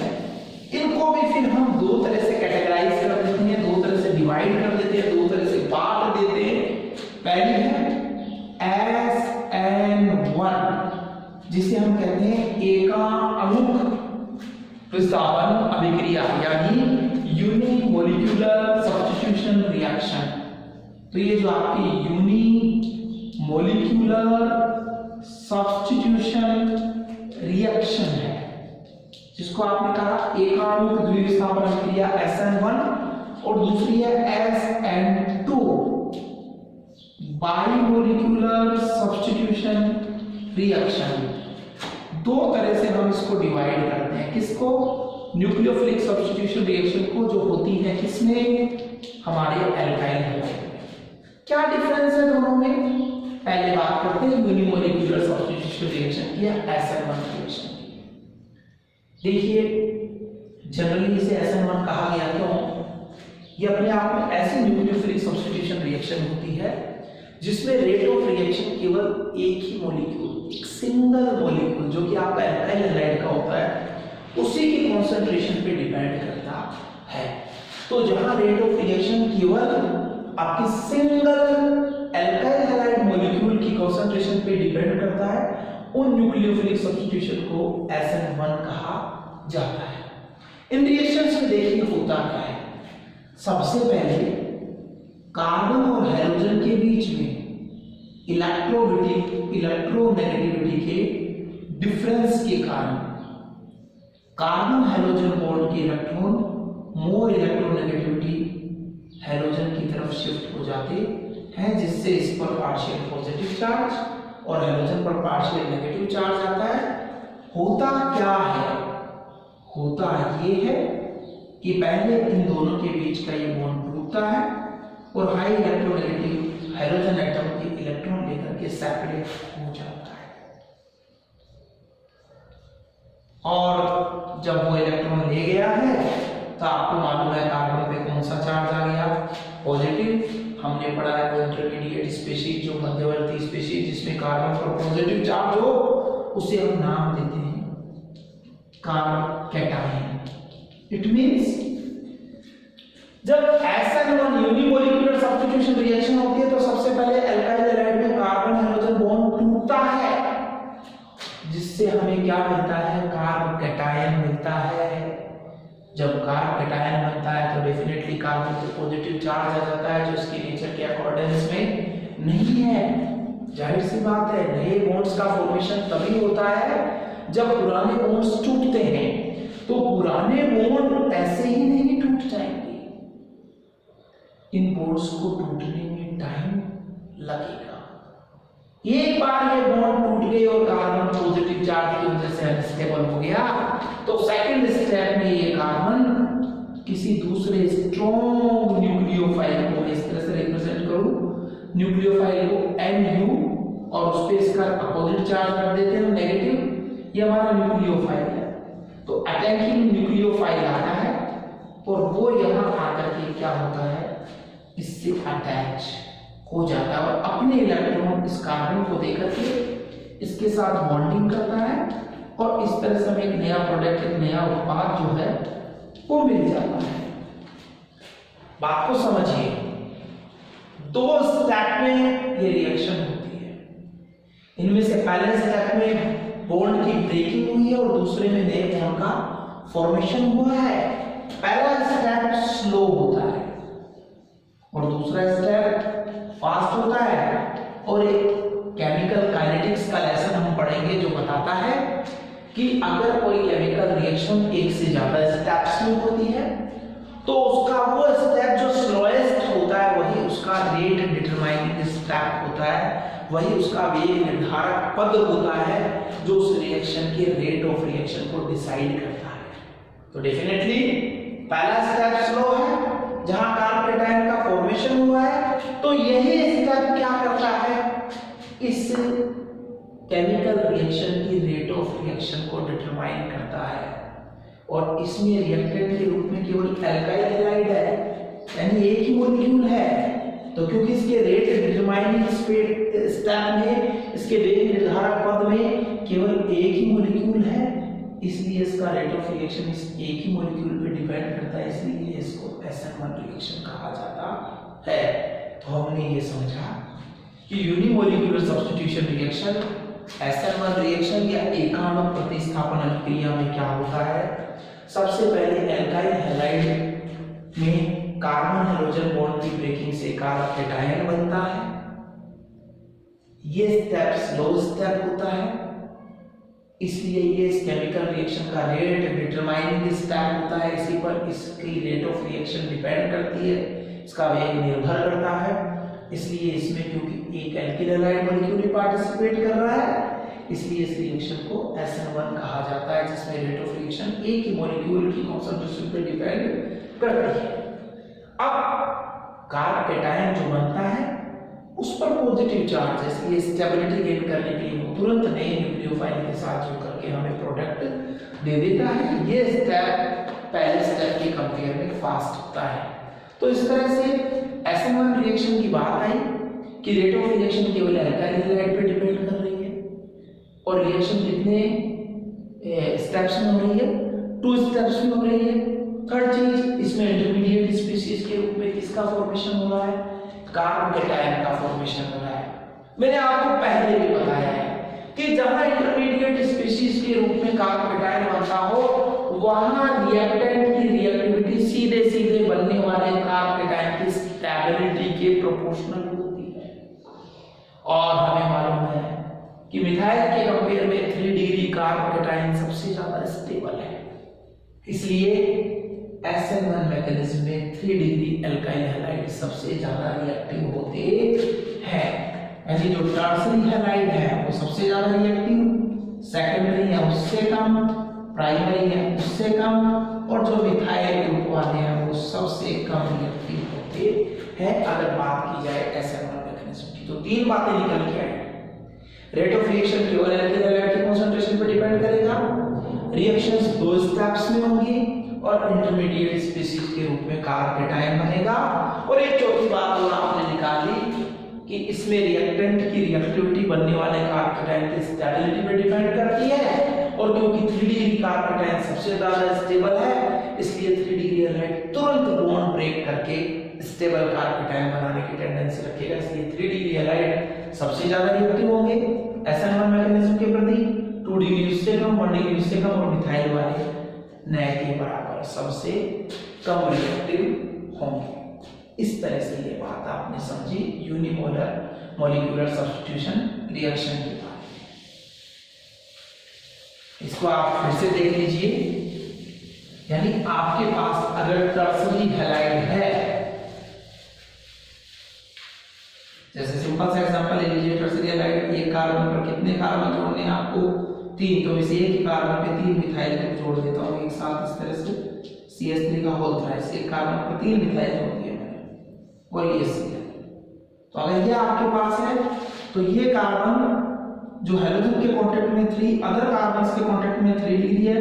इनको भी फिर हम दो तरह से कैटेगराइज कर देते हैं, दो तरह से डिवाइड कर देते हैं, दो तरह से बांट देते हैं। पहली है SN1 जिसे हम कहते हैं एकाअणुक प्रतिस्थापन अभिक्रिया यानी यूनिमोलिक्यूलर सब्स्टिट्यूशन रिएक्शन। तो ये जो आपकी यूनिमोलिक्यूलर सब्स्टिट्यूशन रिएक्शन है जिसको आपने कहा एकाअणुक द्विविस्थापन अभिक्रिया SN1 और दूसरी है SN2 बाइमोलिक्यूलर सब्स्टिट्यूशन रिएक्शन। दो तरह से हम इसको डिवाइड करते हैं। किसको? न्यूक्लियोफिलिक सब्स्टिट्यूशन रिएक्शन को जो होती है किसमें, हमारे एल्काइल हैलाइड में। क्या डिफरेंस है दोनों में, पहले बात करते हैं यूनिमोलिक्यूलर सब्स्टिट्यूशन रिएक्शन की या SN1 रिएक्शन की। देखिए जनरली इसे SN1 कहा गया क्यों, ये अपने आप में ऐसी न्यूक्लियोफिलिक सब्स्टिट्यूशन रिएक्शन होती है जिसमें रेट ऑफ रिएक्शन केवल एक ही मॉलिक्यूल, एक सिंगल मॉलिक्यूल जो कि आपका एल्काइल हैलाइड का होता है, उसी की कॉन्सेंट्रेशन पे डिपेंड करता है। तो जहां रेट ऑफ रिएक्शन केवल आपकी सिंगल एल्काइल हैलाइड मॉलिक्यूल की कॉन्सेंट्रेशन पे डिपेंड करता है, उन न्यूक्लियोफिलिक सब्स्टिट्यूशन को SN1 कहा जाता है। इन रिएक्शंस में देखिए होता क्या है, सबसे पहले कार्बन और हाइड्रोजन के बीच में इलेक्ट्रोनेगेटिविटी के डिफरेंस के कारण कार्बन हाइड्रोजन बॉन्ड के इलेक्ट्रॉन मोर इलेक्ट्रोनेगेटिविटी हाइड्रोजन की तरफ शिफ्ट हो जाते हैं, जिससे इस पर पार्शियल पॉजिटिव चार्ज और हाइड्रोजन पर पार्शियल नेगेटिव चार्ज आता है। होता क्या है, होता ये है कि पहले इन दोनों के बीच का ये बॉन्ड टूटता है और हाई इलेक्ट्रोनेगेटिव हाइड्रोजन एटम के इलेक्ट्रॉन लेकर के सेपरेट हो जाता है, और जब वो इलेक्ट्रॉन ले गया है तो आपको मालूम है कार्बन पे कौन सा चार्ज आ गया, पॉजिटिव। हमने पढ़ा है वो इंटरमीडिएट स्पीशीज, जो मध्यवर्ती स्पीशीज जिसमें कार्बन पर पॉजिटिव चार्ज हो, उसे हम नाम देते हैं कैटायन। इट मींस जब SN1 यूनिमोलिक्यूलर सब्स्टिट्यूशन रिएक्शन होती है तो सबसे पहले एल्काइल हैलाइड में कार्बन हाइड्रोजन बॉन्ड टूटता है, जिससे हमें क्या मिलता है, कार्ब कैटायन मिलता है। जब कार्ब कैटायन बनता है तो डेफिनेटली कार्बन पे पॉजिटिव चार्ज आ जाता है, जो इसके नेचर के अकॉर्डेंस में नहीं है। जाहिर सी बात है, नए बॉन्ड्स का फॉर्मेशन तभी होता है जब पुराने बॉन्ड्स टूटते हैं, तो पुराने बॉन्ड ऐसे ही नहीं टूट जाएंगे, इन बॉन्ड्स को टूटने में टाइम लगेगा। एक बार ये बॉन्ड टूट गए और कार्बन पॉजिटिव चार्ज की वजह से अनस्टेबल हो गया, तो सेकंड स्टेप में ये कार्बन किसी दूसरे स्ट्रॉन्ग न्यूक्लियोफाइल को, इस तरह से रिप्रेजेंट करूं, न्यूक्लियोफाइल को NU, और उस पे इसका अपोजिट चार्ज कर देते हैं नेगेटिव, ये हमारा न्यूक्लियोफाइल है। तो अटैकिंग न्यूक्लियोफाइल आता है और वो यहाँ आकर के क्या होता है, इससे अटैच हो जाता है और अपने इलेक्ट्रॉन इस कार्बन को देकर के इसके साथ बॉन्डिंग करता है, और इस तरह से हमें एक नया प्रोडक्ट, एक नया उत्पाद जो है वो मिल जाता है। बात को समझिए, दो स्टेप में ये रिएक्शन होती है। इनमें से पहले स्टेप में बॉन्ड की ब्रेकिंग हुई है और दूसरे में नए बॉन्ड का फॉर्मेशन हुआ है। पहला स्टेप स्लो होता है और दूसरा स्टेप फास्ट होता है, और एक केमिकल काइनेटिक्स का लेसन हम पढ़ेंगे जो बताता है कि अगर कोई केमिकल रिएक्शन एक से ज्यादा स्टेप्स में होती है तो उसका वो स्टेप जो स्लोएस्ट होता है वही उसका रेट डिटरमाइनिंग स्टेप होता है, वही उसका वेग निर्धारक पद होता है जो उस रिएक्शन के रेट ऑफ रिएक्शन को डिसाइड करता है। तो डेफिनेटली पहला स्टेप स्लो है जहां कार्ब कैटायन का फॉर्मेशन हुआ है, तो यही स्टेप क्या करता है, इस केमिकल रिएक्शन की रेट ऑफ रिएक्शन को डिटरमाइन करता है, और इसमें रिएक्टेंट के रूप में केवल एल्काइल हैलाइड है, यानी एक ही मॉलिक्यूल है। तो क्योंकि इसके रेट डिटरमाइनिंग स्टेप में, इसके वेग निर्धारक पद में केवल एक ही मॉलिक्यूल है, इसलिए इसका रेट ऑफ रिएक्शन इस एक ही मॉलिक्यूल पे डिपेंड करता है, इसलिए इसको SN1 रिएक्शन कहा जाता है। तो हमने ये समझा कि unimolecular substitution reaction, SN1 reaction या एकाणु प्रतिस्थापन अभिक्रिया में क्या होता है। सबसे पहले एल्काइल हैलाइड में कार्बन हाइड्रोजन बॉन्ड की ब्रेकिंग से कार्ब कैटायन बनता है। ये स्टेप स्लो स्टेप होता है, इसलिए ये इस केमिकल रिएक्शन का रेट डिटरमाइनिंग स्टेप होता है, इसी पर इसकी रेट ऑफ रिएक्शन डिपेंड करती है, इसका वेग निर्भर करता है। इसलिए इसमें क्योंकि एक एल्किल हैलाइड मॉलिक्यूल पार्टिसिपेट कर रहा है, इसलिए इस रिएक्शन को SN1 कहा जाता है, जिसमें रेट ऑफ रिएक्शन एक ही मॉलिक्यूल की कॉन्सेंट्रेशन पर डिपेंड करती है। अब कार्ब कैटायन जो बनता है उस पर पॉजिटिव चार्ज है, इसलिए स्टेबिलिटी गेन करने के लिए वो तुरंत नए न्यूक्लियोफाइल के साथ जुड़ करके हमें प्रोडक्ट दे देता है। ये स्टेप पहले स्टेप के कंपेयर में फास्ट होता है। तो इस तरह से SN1 रिएक्शन की बात आई कि रेट ऑफ रिएक्शन केवल एल्काइल हैलाइड पे डिपेंड कर रही है और रिएक्शन कितने स्टेप्स में हो रही है, 2 स्टेप्स में हो रही है। थर्ड चीज, इसमें इंटरमीडिएट स्पीशीज के रूप में किसका फॉर्मेशन हो रहा है, कार्ब कैटायन का फॉर्मेशन हो रहा है। मैंने आपको पहले भी बताया है कि जहां इंटरमीडिएट स्पीशीज के रूप में कार्ब कैटायन बनता हो वहां रिएक्टेंट की रिएक्टिविटी सीधे सीधे बनने वाले कार्ब कैटायन की स्टेबिलिटी के प्रोपोर्शनल होती है। और हमें मालूम है कि मिथाइल के कंपेयर में 3 डिग्री कार्ब कैटायन सबसे ज्यादा स्टेबल है, इसलिए SN1 मैकेनिज्म में 3 डिग्री एल्काइल हैलाइड सबसे ज्यादा रिएक्टिव होते हैं। यानी जो टर्शियरी हैलाइड है वो सबसे ज्यादा रिएक्टिव, सेकेंडरी है उससे कम, प्राइमरी है उससे कम, और जो मिथाइल ग्रुप वाले हैं वो सबसे कम रिएक्टिव होते हैं। अगर बात की जाए SN1 मैकेनिज्म की तो 3 बातें निकल के आई। रेट ऑफ रिएक्शन केवल एल्काइल हैलाइड की कंसंट्रेशन पर डिपेंड करेगा, रिएक्शंस 2 स्टेप्स में होंगी और इंटरमीडिएट स्पीशीज के रूप में कार्ब कैटायन बनेगा। और एक चौथी बात और आपने निकाली कि इसमें रिएक्टेंट की रिएक्टिविटी बनने वाले कार्ब कैटायन की स्टेबिलिटी पर डिपेंड करती है, और क्योंकि 3 डिग्री कार्ब कैटायन सबसे ज्यादा स्टेबल है इसलिए 3 डिग्री हैलाइड तुरंत बॉन्ड ब्रेक करके स्टेबल कार्ब कैटायन बनाने की टेंडेंसी रखेगा, इसलिए 3 डिग्री हैलाइड सबसे ज्यादा रिएक्टिव होंगे SN1 मैकेनिज्म के प्रति, 2 डिग्री उससे कम, 1 डिग्री उससे कम, और मिथाइल वाले नए के बराबर सबसे कम रिएक्टिव होंगे। इस तरह से ये बात आपने समझी यूनिपोलर मॉलिक्यूलर सब्स्टिट्यूशन रिएक्शन की बात। इसको आप फिर से देख लीजिए, यानी आपके पास अगर टर्शियरी हैलाइड है, जैसे सिंपल सा एग्जांपल ले लीजिए, टर्शियरी हैलाइड एक कार्बन पर कितने कार्बन जोड़ने हैं आपको 3, तो इस एक ही कार्बन पे 3 मिथाइल ग्रुप जोड़ देता हूं एक साथ इस तरह से, CH3 का होल थ्राइस, एक कार्बन पर 3 मिथाइल जोड़ दिया मैंने और ये C है। तो अगर ये आपके पास है तो ये कार्बन जो हैलोजन के कांटेक्ट में 3 अदर कार्बन्स के कांटेक्ट में 3 डिग्री है,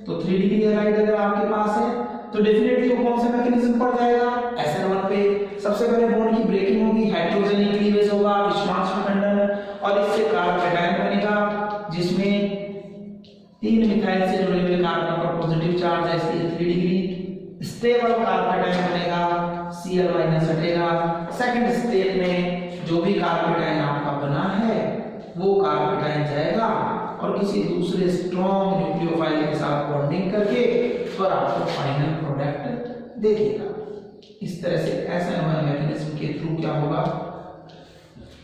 तो 3 डिग्री हैलाइड अगर आपके पास है तो डेफिनेटली वो कौन सा मैकेनिज्म पड़ जाएगा, SN1 पे। सबसे पहले बॉन्ड की ब्रेकिंग होगी, हाइड्रोजन क्लीवेज होगा, विषमांश विखंडन, और इससे कार्ब कैटायन बनेगा जिसमें 3 मिथाइल से जुड़े हुए कार्बन पर पॉजिटिव चार्ज है, इसलिए 3 डिग्री स्टेबल कार्ब कैटायन बनेगा, Cl माइनस हटेगा। सेकंड स्टेप में जो भी कार्ब कैटायन आपका बना है वो कार्ब कैटायन जाएगा और किसी दूसरे स्ट्रॉन्ग न्यूक्लियोफाइल के साथ बॉन्डिंग करके फिर आपको फाइनल प्रोडक्ट दे देगा। इस तरह से SN1 मैकेनिज्म के थ्रू क्या होगा,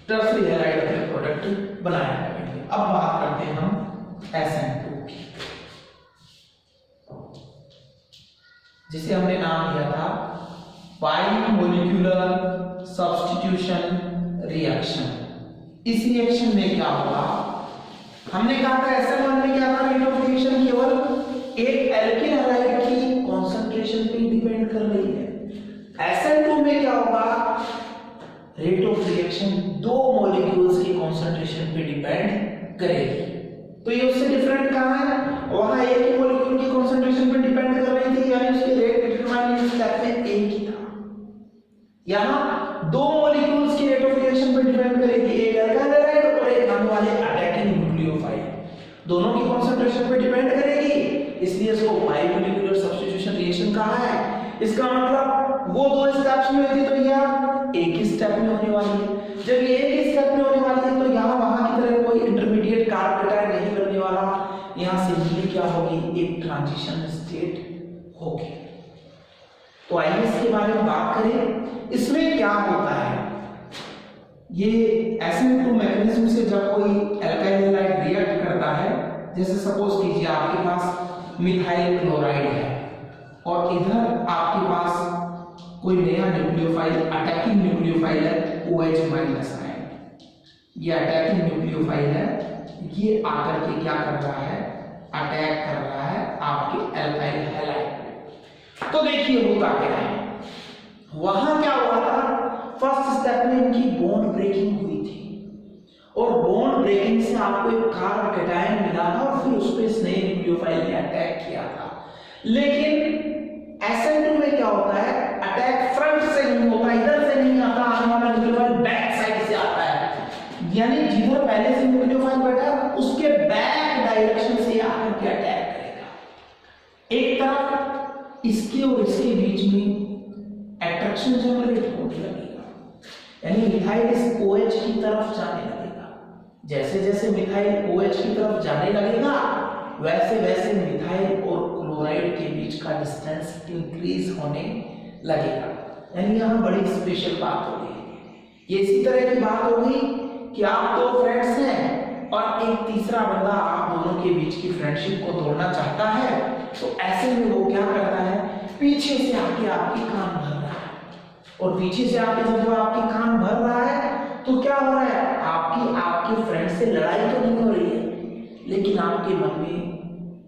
टर्शियरी हैलाइड अपने प्रोडक्ट बनाया करेंगे। अब बात करते हैं हम SN2 की, जिसे हमने नाम दिया था बाइमोलिक्यूलर सब्स्टिट्यूशन रिएक्शन। इस रिएक्शन में क्या होगा, हमने कहा था SN1 में क्या था, रेट ऑफ रिएक्शन केवल एक एल्किल हैलाइड की कंसंट्रेशन पे डिपेंड कर रही है। SN2 में क्या होगा, रेट ऑफ रिएक्शन 2 मॉलिक्यूल्स की कंसंट्रेशन पे डिपेंड करेगी। तो ये उससे डिफरेंट कहां है, वहां एक ही मॉलिक्यूल की कंसंट्रेशन पे डिपेंड कर रही थी, यानी उसके रेट डिटरमाइनिंग स्टेप में एक ही था। यहां 2 मॉलिक्यूल्स की रेट ऑफ रिएक्शन पे डिपेंड करेगी, एक एल्काइल हैलाइड और एक आने वाले अटैकिंग न्यूक्लियोफाइल, दोनों की कंसंट्रेशन पे डिपेंड करेगी, इसलिए इसको बाइमोलिक्यूलर सब्स्टिट्यूशन रिएक्शन कहा है। इसका मतलब वो 2 स्टेप्स में होती तो यहां एक ही स्टेप में होने वाली है। जब ये एक ही स्टेप में होने वाली है तो यहां वहां की तरह कोई इंटरमीडिएट कार्ब कैटायन नहीं बनने वाला, यहां सिंपली क्या होगी, एक ट्रांजिशन स्टेट होगी। तो आइए इसके बारे में बात करें, इसमें क्या होता है। ये SN2 मैकेनिज्म से जब कोई एल्काइल हैलाइड रिएक्ट करता है, जैसे सपोज कीजिए आपके पास मिथाइल क्लोराइड है और इधर आपके पास कोई नया न्यूक्लियोफाइल अटैकिंग न्यूक्लियोफाइल है OH- आयन, ये अटैकिंग न्यूक्लियोफाइल है, ये आकर के क्या कर रहा है, अटैक कर रहा है आपके एल्काइल हैलाइड पे। तो देखिए होता क्या है, वहां क्या हुआ था, फर्स्ट स्टेप में इनकी बॉन्ड ब्रेकिंग हुई थी और बॉन्ड ब्रेकिंग से आपको एक कार्ब कैटायन मिला था और फिर उस पर इस नए न्यूक्लियोफाइल ने अटैक किया था। लेकिन SN2 में क्या होता है, अटैक फ्रंट से नहीं होता, इधर से नहीं आता, आने वाला न्यूक्लियोफाइल बैक साइड से आता है, यानी जिधर पहले से न्यूक्लियोफाइल बैठा उसके बैक डायरेक्शन से आकर के अटैक करेगा। एक तरफ इसके और इसके बीच में अट्रैक्शन जनरेट होने लगेगा, यानी मिथाइल इस OH की तरफ जाने लगेगा। जैसे जैसे मिथाइल OH की तरफ जाने लगेगा वैसे वैसे मिथाइल और क्लोराइड के बीच का डिस्टेंस इंक्रीज होने लगेगा। यानी यहाँ बड़ी स्पेशल बात हो गई। ये इसी तरह की बात हो गई कि आप दो फ्रेंड्स हैं और एक तीसरा बंदा आप दोनों के बीच की फ्रेंडशिप को तोड़ना चाहता है, तो ऐसे में वो क्या करता है, पीछे से आके आपकी कान भर रहा है, और पीछे से आके जब वो आपकी कान भर रहा है तो क्या हो रहा है, आपके फ्रेंड से लड़ाई तो नहीं हो रही है, लेकिन आपके मन में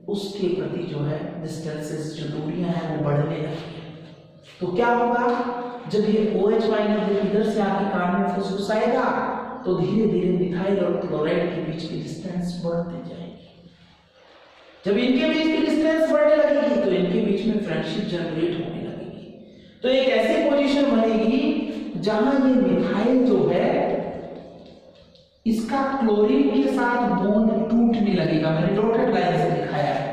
उसके प्रति जो है डिस्टेंसेस, जो दूरियां हैं वो बढ़ने लगती है। तो क्या होगा, जब ये OH माइनस ग्रुप इधर से आके कान में फुसफुसाएगा तो धीरे धीरे मिथाइल और क्लोराइड के बीच की डिस्टेंस बढ़ती जाएगी। जब इनके बीच की डिस्टेंस बढ़ने लगेगी तो इनके बीच में फ्रेंडशिप जनरेट होने लगेगी। तो एक ऐसी पोजीशन बनेगी जहां ये मिथाइल जो है इसका क्लोरीन के साथ बॉन्ड टूटने लगेगा, मैंने डॉटेड लाइन से दिखाया है,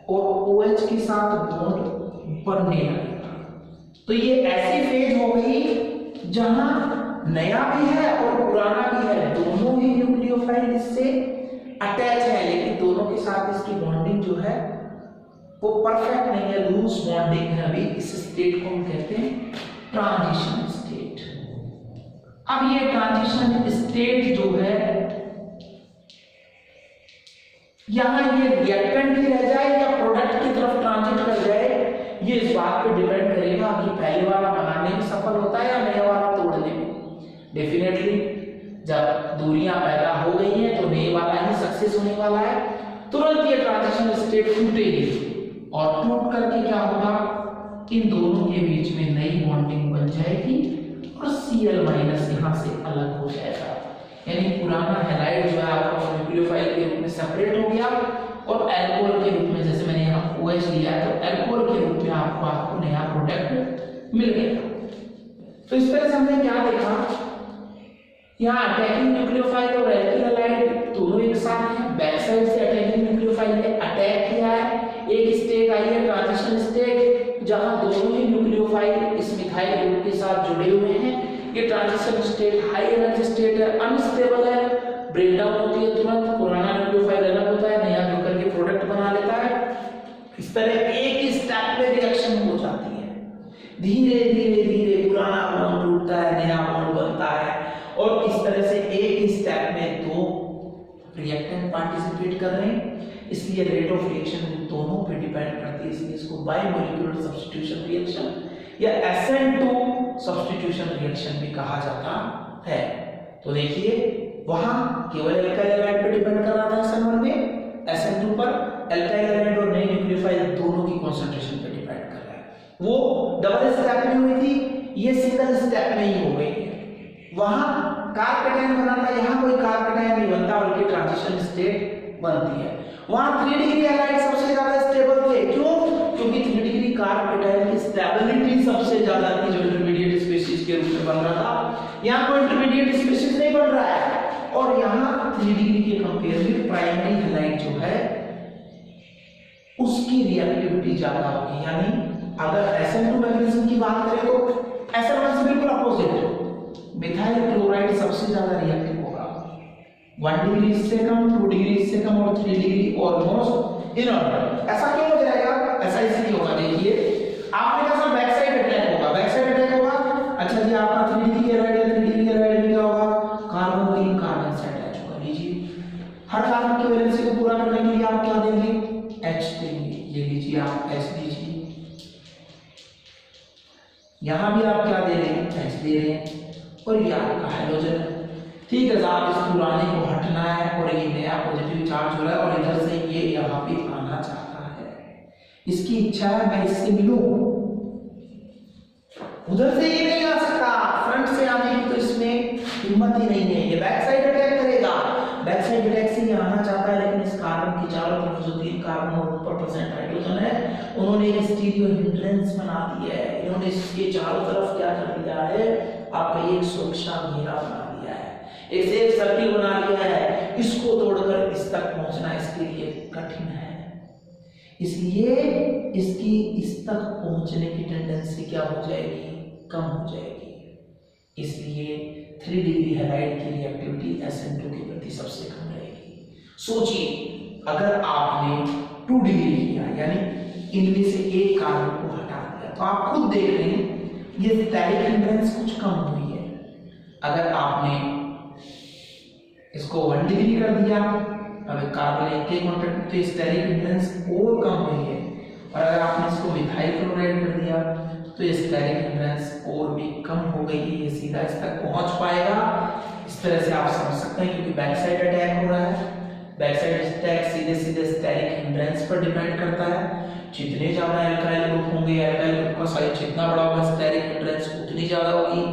और OH के साथ बॉन्ड बनने लगेगा। तो ये ऐसी फेज हो गई जहां नया भी है और पुराना भी है, दोनों ही न्यूक्लियोफाइल इससे अटैच है, लेकिन दोनों के साथ इसकी बॉन्डिंग जो है वो परफेक्ट नहीं है, लूज बॉन्डिंग है। अभी इस स्टेट को हम कहते हैं ट्रांजिशन स्टेट। अब ये ट्रांजिशन स्टेट जो है, यहां ये रिएक्टेंट ही रह जाए या प्रोडक्ट की तरफ ट्रांजिट कर जाए, ये इस बात पे डिपेंड करेगा कि पहले वाला बनाने में सफल होता है या नया वाला तोड़ने में। डेफिनेटली जब दूरियां पैदा हो गई हैं तो नए वाला ही सक्सेस होने वाला है, तुरंत ये ट्रांजिशन स्टेट टूटेगी और टूट करके क्या होगा, इन दोनों के बीच में नई बॉन्डिंग बन जाएगी और Cl माइनस यहाँ से अलग हो जाएगा। यानी पुराना हैलाइड जो है आपका न्यूक्लियोफाइल के रूप में सेपरेट हो गया और एल्कोहल के रूप में, जैसे मैंने यहाँ OH लिया है तो एल्कोहल के रूप में आपको नया प्रोडक्ट मिल गया। तो इस तरह से हमने क्या देखा, यहाँ अटैकिंग न्यूक्लियोफाइल और एल्किल हैलाइड दोनों एक साथ हैं। बैक साइड से अटैकिंग न्यूक्लियोफाइल ने अटैक किया है, एक स्टेट आई है ट्रांजिशन स्टेट, जहां दोनों ही न्यूक्लियोफाइल इस मिथाइल ग्रुप के साथ जुड़े हुए हैं। ये transition state high energy state है, अनस्टेबल है, ब्रेक डाउन होती है तुरंत, पुराना न्यूक्लियोफाइल अलग होता है, नया जुड़कर के प्रोडक्ट बना लेता है। इस तरह एक ही स्टेप में रिएक्शन हो जाती है, धीरे धीरे धीरे पुराना बॉन्ड टूटता है, नया बॉन्ड बनता है, और इस तरह से एक ही स्टेप में दो रिएक्टेंट पार्टिसिपेट कर रहे हैं, इसलिए रेट ऑफ रिएक्शन दोनों पे डिपेंड करती है, इसलिए इसको बायमोलिक्यूलर सब्स्टिट्यूशन रिएक्शन या SN2 सब्स्टिट्यूशन रिएक्शन भी कहा जाता है। तो देखिए वहां केवल एल्काइल हैलाइड पे डिपेंड कर रहा था SN1 में, SN2 पर एल्काइल हैलाइड और नए न्यूक्लियोफाइल दोनों की कंसंट्रेशन पे डिपेंड कर रहा है। वो डबल स्टेप में हुई थी, ये सिंगल स्टेप में ही हो गई है। वहां कार्ब कैटायन बना था, यहाँ कोई कार्ब कैटायन नहीं बनता बल्कि ट्रांजिशन स्टेट बनती है। वहां 3 डिग्री हैलाइड सबसे ज्यादा स्टेबल थे, क्यों? क्योंकि 3 डिग्री कार्ब कैटायन की स्टेबिलिटी सबसे ज्यादा थी, जो इंटरमीडिएट स्पीशीज के रूप में बन रहा था। यहाँ कोई इंटरमीडिएट स्पीशीज नहीं बन रहा है, और यहाँ 3 डिग्री के कंपेयर में प्राइमरी हैलाइड जो है उसकी रिएक्टिविटी ज्यादा होगी। यानी अगर SN2 मैग्नीशियम की बात करें तो SN1 से बिल्कुल अपोजिट, मिथाइल क्लोराइड सबसे ज्यादा रिएक्टिव होगा। 1 डिग्री इससे कम, 2 डिग्री इससे कम और 3 डिग्री ऑलमोस्ट इनऑर्डर। ऐसा क्यों हो जाएगा? ऐसा इसलिए होगा, देखिए आपने कहा बैक साइड अटैक होगा, बैक साइड अटैक होगा, अच्छा जी आपका 3 डिग्री हैलाइड है, 3 डिग्री हैलाइड में क्या होगा, कार्बन 3 कार्बन से अटैच होगा। लीजिए हर कार्बन की वैलेंसी को पूरा करने के लिए आप क्या देंगे, H देंगे। ये लीजिए आप H दीजिए, यहां भी आप क्या दे रहे हैं, H दे रहे हैं, और ये आपका हाइड्रोजन है। ठीक है साहब, इस पुराने को हटना है और ये नया पॉजिटिव चार्ज हो रहा है और इधर से ये यहाँ पे आना चाहता है, इसकी इच्छा है मैं इससे मिलूं, उधर से ये नहीं आ सकता, फ्रंट से आने की तो इसमें हिम्मत ही नहीं है, ये बैक साइड अटैक करेगा, बैक साइड अटैक से ये आना चाहता है, लेकिन इस कार्बन की चारों तरफ जो 3 कार्बन और ऊपर % हाइड्रोजन है उन्होंने एक स्टीरियो हिंड्रेंस बना दिया है, इन्होंने इसके चारों तरफ क्या कर दिया है, आपका एक सुरक्षा घेरा बना दिया है, एक सेफ सर्किल बना लिया है, इसको तोड़कर इस तक पहुंचना इसके लिए कठिन है, इसलिए इसकी इस तक पहुंचने की टेंडेंसी क्या हो जाएगी, कम हो जाएगी, इसलिए 3 डिग्री हैलाइड की रिएक्टिविटी SN2 के प्रति सबसे कम रहेगी। सोचिए अगर आपने 2 डिग्री किया यानी इनमें से एक कार्बन को हटा दिया तो आप खुद देख रहे हैं ये स्टेरिक हिंड्रेंस कुछ कम हुई है, अगर आपने इसको 1 डिग्री कर दिया, अब कार्बन एक के कांटेक्ट तो स्टेरिक हिंड्रेंस और कम हुई है, और अगर आपने इसको मिथाइल क्लोराइड कर दिया तो ये स्टेरिक हिंड्रेंस और भी कम हो गई है, ये सीधा इस तक पहुंच पाएगा, इस तरह से आप समझ सकते हैं क्योंकि बैक साइड अटैक हो रहा है, बैक साइड अटैक सीधे सीधे स्टेरिक हिंड्रेंस पर डिपेंड करता है, जितने ज्यादा एल्काइल ग्रुप होंगे, एल्काइल ग्रुप का साइज जितना बड़ा होगा स्टेरिक हिंड्रेंस उतनी ज्यादा होगी,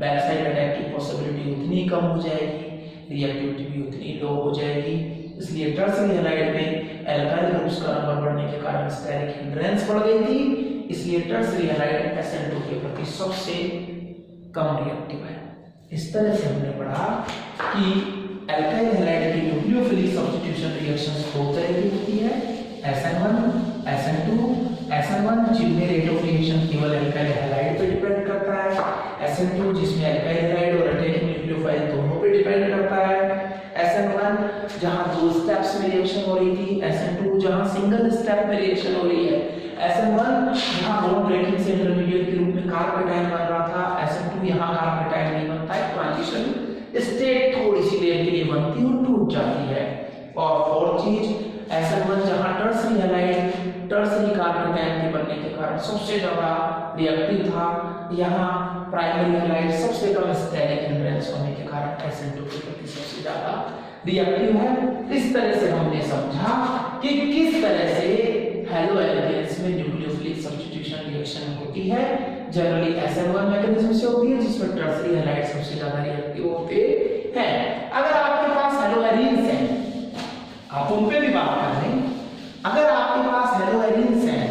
बैक साइड अटैक की पॉसिबिलिटी उतनी कम हो जाएगी, रिएक्टिविटी भी उतनी लो हो जाएगी, इसलिए टर्सरी हैलाइड में एल्काइल ग्रुप्स का नंबर बढ़ने के कारण स्टेरिक हिंड्रेंस बढ़ गई थी, इसलिए टर्सरी हैलाइड SN2 के प्रति सबसे कम रिएक्टिव है। इस तरह से हमने पढ़ा कि एल्काइल हैलाइड की न्यूक्लियोफिलिक सब्स्टिट्यूशन रिएक्शंस दो तरह की होती है, SN1, SN2, SN1 जिनमें रेट ऑफ रिएक्शन केवल एल्काइल हैलाइड पे डिपेंड करता है, SN2 जिसमें एल्काइल हैलाइड और अटैकिंग न्यूक्लियोफाइल दोनों पे डिपेंड करता है, SN1 जहां 2 स्टेप्स में रिएक्शन हो रही थी, SN2 जहां सिंगल स्टेप में रिएक्शन हो रही है, SN1 जहां बॉन्ड ब्रेकिंग से इंटरमीडिएट के रूप में कार्बोकेटायन बन रहा था, SN2 यहां कार्बोकेटायन नहीं बनता है, ट्रांजिशन स्टेट थोड़ी सी देर के लिए बनती और टूट जाती है, और चीज SN1 जहां टर्सरी हैलाइड टर्सरी कार्बोकेटायन के बनने के कारण सबसे ज्यादा रिएक्टिव था, यहां प्राइमरी हैलाइड सबसे कम स्टेरिक हिंड्रेंस होने के कारण SN2 के प्रति सबसे ज्यादा रिएक्टिव है। इस तरह से हमने समझा कि किस तरह से हेलो एल्केन्स में न्यूक्लियोफिलिक सब्स्टिट्यूशन रिएक्शन होती है, जनरली SN1 मैकेनिज्म से होती है जिसमें टर्सरी हैलाइड सबसे ज्यादा रिएक्टिव होते हैं। अगर आपके पास हेलो एरीन्स हैं, आप उन पे भी बात कर रहे हैं, अगर आपके पास हेलो एरीन्स हैं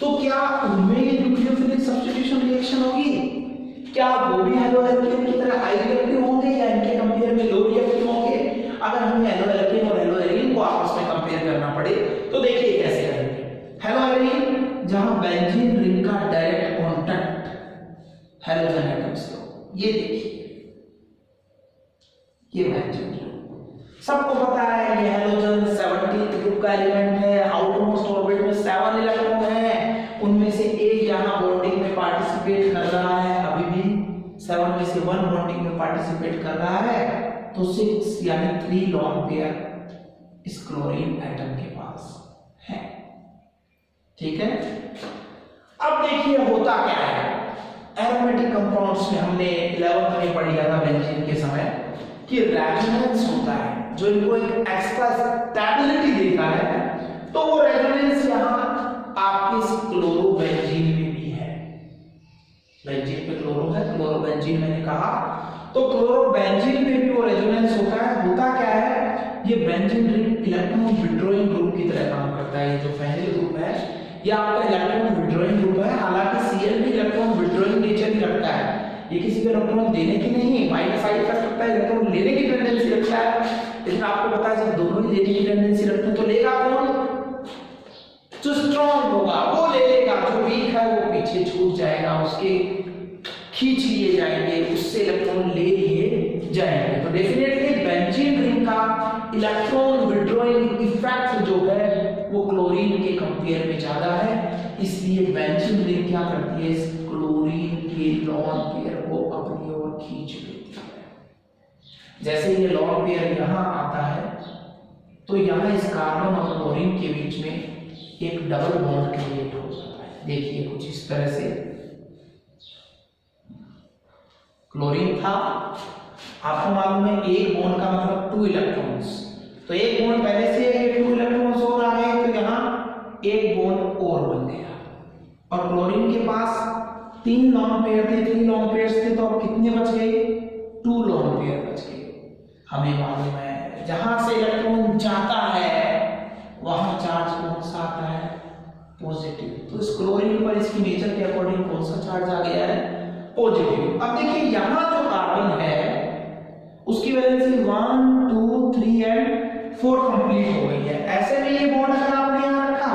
तो क्या उनमें ये न्यूक्लियोफिलिक सब्स्टिट्यूशन रिएक्शन होगी, क्या वो भी हेलो एल्केन की तरह हाई रिएक्टिव होंगे या इनके कंपेयर में लो रिएक्टिव होंगे? अगर हमें हेलो एल्केन और हेलो एरीन को आपस में कंपेयर करना पड़े तो देखिए कैसे करेंगे। हेलो एरीन जहां बेंजीन रिंग का डायरेक्ट कांटेक्ट हेलोजन एटम से हो, ये देखिए ये बेंजीन रिंग, सबको पता है ये हेलोजन 70th ग्रुप का एलिमेंट है, आउटमोस्ट ऑर्बिट में 7 इलेक्ट्रॉन है, उनमें से एक यहां बॉन्डिंग में पार्टिसिपेट कर रहा है, अभी भी 7 में से 1 बॉन्डिंग में पार्टिसिपेट कर रहा है, तो 6 यानी 3 लॉन्ग पेयर इस क्लोरीन एटम के पास है, ठीक है। अब देखिए होता क्या है, एरोमेटिक कंपाउंड्स में हमने 11th में पढ़ लिया था बेंजीन के समय कि रेजोनेंस होता है जो इनको एक एक्स्ट्रा स्टेबिलिटी देता है, तो वो रेजोनेंस यहां आपके क्लोरोबेंजीन में भी है, बेंजीन पे क्लोरो है, क्लोरोबेंजीन मैंने कहा, तो क्लोरोबेंजीन पे भी वो रेजोनेंस होता है। होता क्या है, ये benzene ring electron withdrawing group की तरह काम करता है, ये जो फेनिल ग्रुप है ये आपका इलेक्ट्रॉन विड्रॉइंग ग्रुप है, हालांकि Cl भी इलेक्ट्रॉन विड्रॉइंग नेचर की रखता है, ये किसी को इलेक्ट्रॉन देने की नहीं, माइनस साइड इफेक्ट रखता है, इलेक्ट्रॉन लेने की टेंडेंसी रखता है, लेकिन आपको पता है जब दोनों ही लेने की टेंडेंसी रखते हैं तो लेगा कौन, जो स्ट्रॉन्ग होगा वो ले लेगा, जो वीक है वो पीछे छूट जाएगा, उसके खींच लिए जाएंगे, उससे इलेक्ट्रॉन ले लिए जाएंगे। तो डेफिनेटली बेंजीन रिंग का इलेक्ट्रॉन विड्रॉइंग इफेक्ट जो है वो क्लोरीन के कंपेयर में ज्यादा है, इसलिए बेंजीन रिंग क्या करती है, इस क्लोरीन के लॉन पेयर को अपनी ओर खींच लेती है। जैसे ये लॉन पेयर यहां आता है तो यहां इस कार्बन और क्लोरीन के बीच में एक डबल बॉन्ड क्रिएट हो जाता है, देखिए कुछ इस तरह से क्लोरीन था, आपको मालूम है एक बॉन्ड का मतलब 2 इलेक्ट्रॉन्स, तो एक बॉन्ड पहले से है, 2 इलेक्ट्रॉन्स और आ गए, तो यहाँ एक बॉन्ड और बन गया। और क्लोरीन के पास 3 लॉन्ग पेयर थे, 3 लॉन्ग पेयर्स थे, तो अब कितने बच गए? 2 लॉन्ग पेयर बच गए। हमें मालूम है जहां से इलेक्ट्रॉन जाता है वहां चार्ज कौन सा आता है? पॉजिटिव। तो इस क्लोरीन पर इसकी नेचर के अकॉर्डिंग कौन सा चार्ज आ गया है? पॉजिटिव। अब देखिए यहां जो कार्बन है उसकी वैलेंसी 1 2 3 एंड 4 कंप्लीट हो गई है। ऐसे में ये बॉन्ड अगर आपने यहां रखा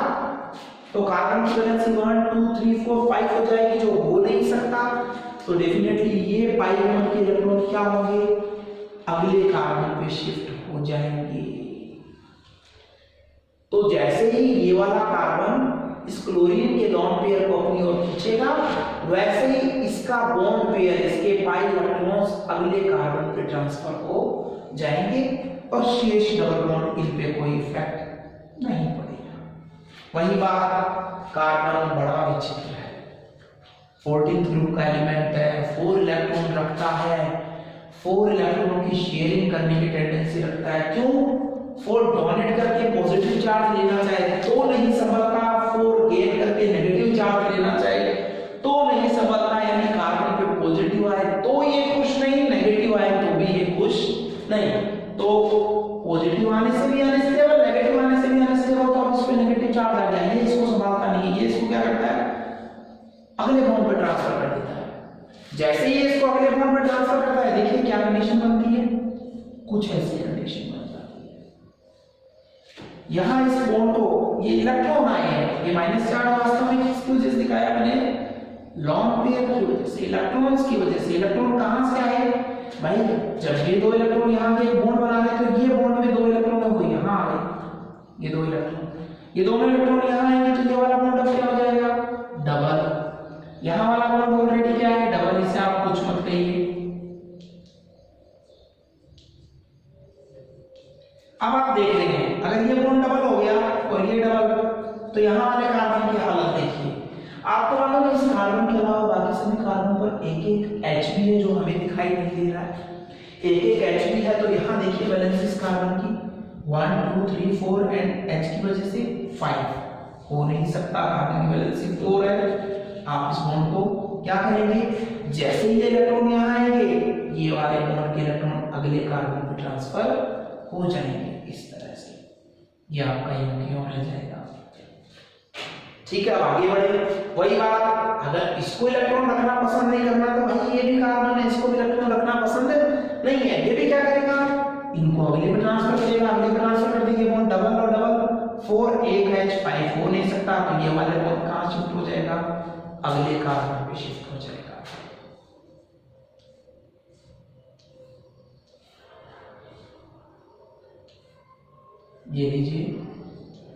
तो कार्बन की वैलेंसी 1 2 3 4 5 हो जाएगी, जो हो नहीं सकता। तो डेफिनेटली ये पाई बॉन्ड के इलेक्ट्रॉन क्या होंगे? अगले कार्बन पे शिफ्ट हो जाएंगे। तो जैसे ही ये वाला कार्बन इस क्लोरीन के लॉन्ग पेयर को अपनी ओर खींचेगा, वैसे ही इसका बॉन्ड पेयर, इसके पाई इलेक्ट्रॉन्स अगले कार्बन पे ट्रांसफर हो जाएंगे और शेष डबल बॉन्ड इन पे कोई इफेक्ट नहीं पड़ेगा। वही बात, कार्बन बड़ा विचित्र है, 14th ग्रुप का एलिमेंट है, 4 इलेक्ट्रॉन रखता है, 4 इलेक्ट्रॉनों की शेयरिंग करने की टेंडेंसी रखता है। क्यों? 4 डोनेट करके पॉजिटिव चार्ज लेना चाहे तो नहीं संभलता, 4 गेन करके नेगेटिव चार्ज लेना चाहे तो नहीं संभलता। यानी कार्बन पे पॉजिटिव आए तो ये खुश नहीं, नेगेटिव आए तो भी ये खुश नहीं। तो पॉजिटिव आने से भी अनस्टेबल, नेगेटिव आने से भी अनस्टेबल, तो अब इस पे नेगेटिव चार्ज आ गया, ये इसको संभालता नहीं है, ये इसको क्या करता है? अगले बॉन्ड पे ट्रांसफर कर देता है। जैसे ही इसको अगले बॉन्ड पे ट्रांसफर करता है, देखिए क्या कंडीशन बनती है? कुछ ऐसी कंडीशन बन जाती है। यहां इस बॉन्ड को, ये इलेक्ट्रॉन आए हैं, ये माइनस चार्ज वास्तव में किसकी वजह से दिखाया मैंने? लॉन्ग पेयर की वजह से, इलेक्ट्रॉन्स की वजह से। इलेक्ट्रॉन कहां से आए भाई? जब ये 2 इलेक्ट्रॉन यहां के एक बॉन्ड बना रहे तो ये बॉन्ड में 2 इलेक्ट्रॉन है, वो यहां आ गए, ये 2 इलेक्ट्रॉन, ये दोनों इलेक्ट्रॉन यहां आएंगे तो ये वाला बॉन्ड अब क्या हो जाएगा? डबल। यहां वाला बॉन्ड ऑलरेडी क्या है? डबल। इसे आप कुछ मत कहिए। अब आप देख लेंगे अगर ये बॉन्ड डबल हो गया और ये डबल, तो यहां वाले कार्बन की हालत देखिए। आपको मालूम है इस कार्बन के अलावा बाकी सभी कार्बन पर एक एक H भी है जो हमें दिखाई नहीं दे रहा है, एक एक H भी है। तो यहां देखिए वैलेंसी इस कार्बन की 1 2 3 4 एंड H की वजह से 5 हो नहीं सकता, कार्बन की वैलेंसी 4 है। आप इस बॉन्ड को क्या करेंगे? जैसे ही ये इलेक्ट्रॉन यहां आएंगे, ये वाले बॉन्ड के इलेक्ट्रॉन अगले कार्बन पे ट्रांसफर हो जाएंगे इस तरह से। ये आपका यूं रह जाएगा। ठीक है, अब आगे बढ़े। वही बात, अगर इसको इलेक्ट्रॉन रखना पसंद नहीं करना तो भाई ये भी कार्बन है, इसको भी इलेक्ट्रॉन रखना पसंद नहीं है, ये भी क्या करेगा? इनको अगले पे ट्रांसफर करेगा, अगले पे ट्रांसफर कर देंगे, बॉन्ड डबल और डबल 4 1 H 5 हो नहीं सकता। तो ये वाले बॉन्ड कहां शिफ्ट हो जाएगा? अगले कार्बन पे शिफ्ट हो जाएगा। ये लीजिए,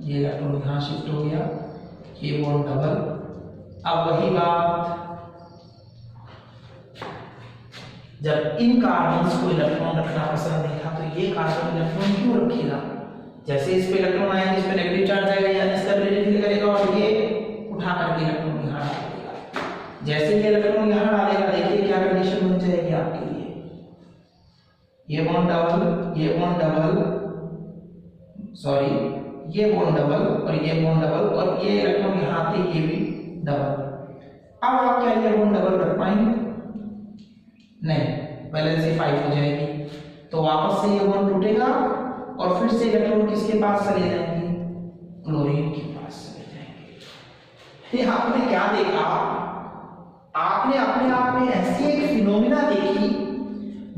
ये इलेक्ट्रॉन यहां शिफ्ट हो गया, ये बॉन्ड डबल। अब वही बात, जब इन कार्बन्स को इलेक्ट्रॉन रखना पसंद नहीं था तो ये कार्बन इलेक्ट्रॉन क्यों रखेगा? जैसे इस पे इलेक्ट्रॉन आएंगे, इस पे नेगेटिव चार्ज आएगा, यानी स्टेबिलिटी फील करेगा और ये उठा करके इलेक्ट्रॉन यहां डाल देगा। जैसे ये इलेक्ट्रॉन यहां डालेगा, देखिए क्या कंडीशन बन जाएगी आपके लिए? ये बॉन्ड डबल, ये बॉन्ड डबल, सॉरी ये बॉन्ड डबल और ये बॉन्ड डबल, और ये इलेक्ट्रॉन यहां आते ये भी डबल। अब आप क्या ये बॉन्ड डबल रख पाएंगे? नहीं, वैलेंसी 5 हो जाएगी। तो वापस से ये बॉन्ड टूटेगा और फिर से इलेक्ट्रॉन किसके पास चले जाएंगे? क्लोरीन के पास चले जाएंगे। ये आपने क्या देखा? आपने अपने आप में ऐसी एक फिनोमिना देखी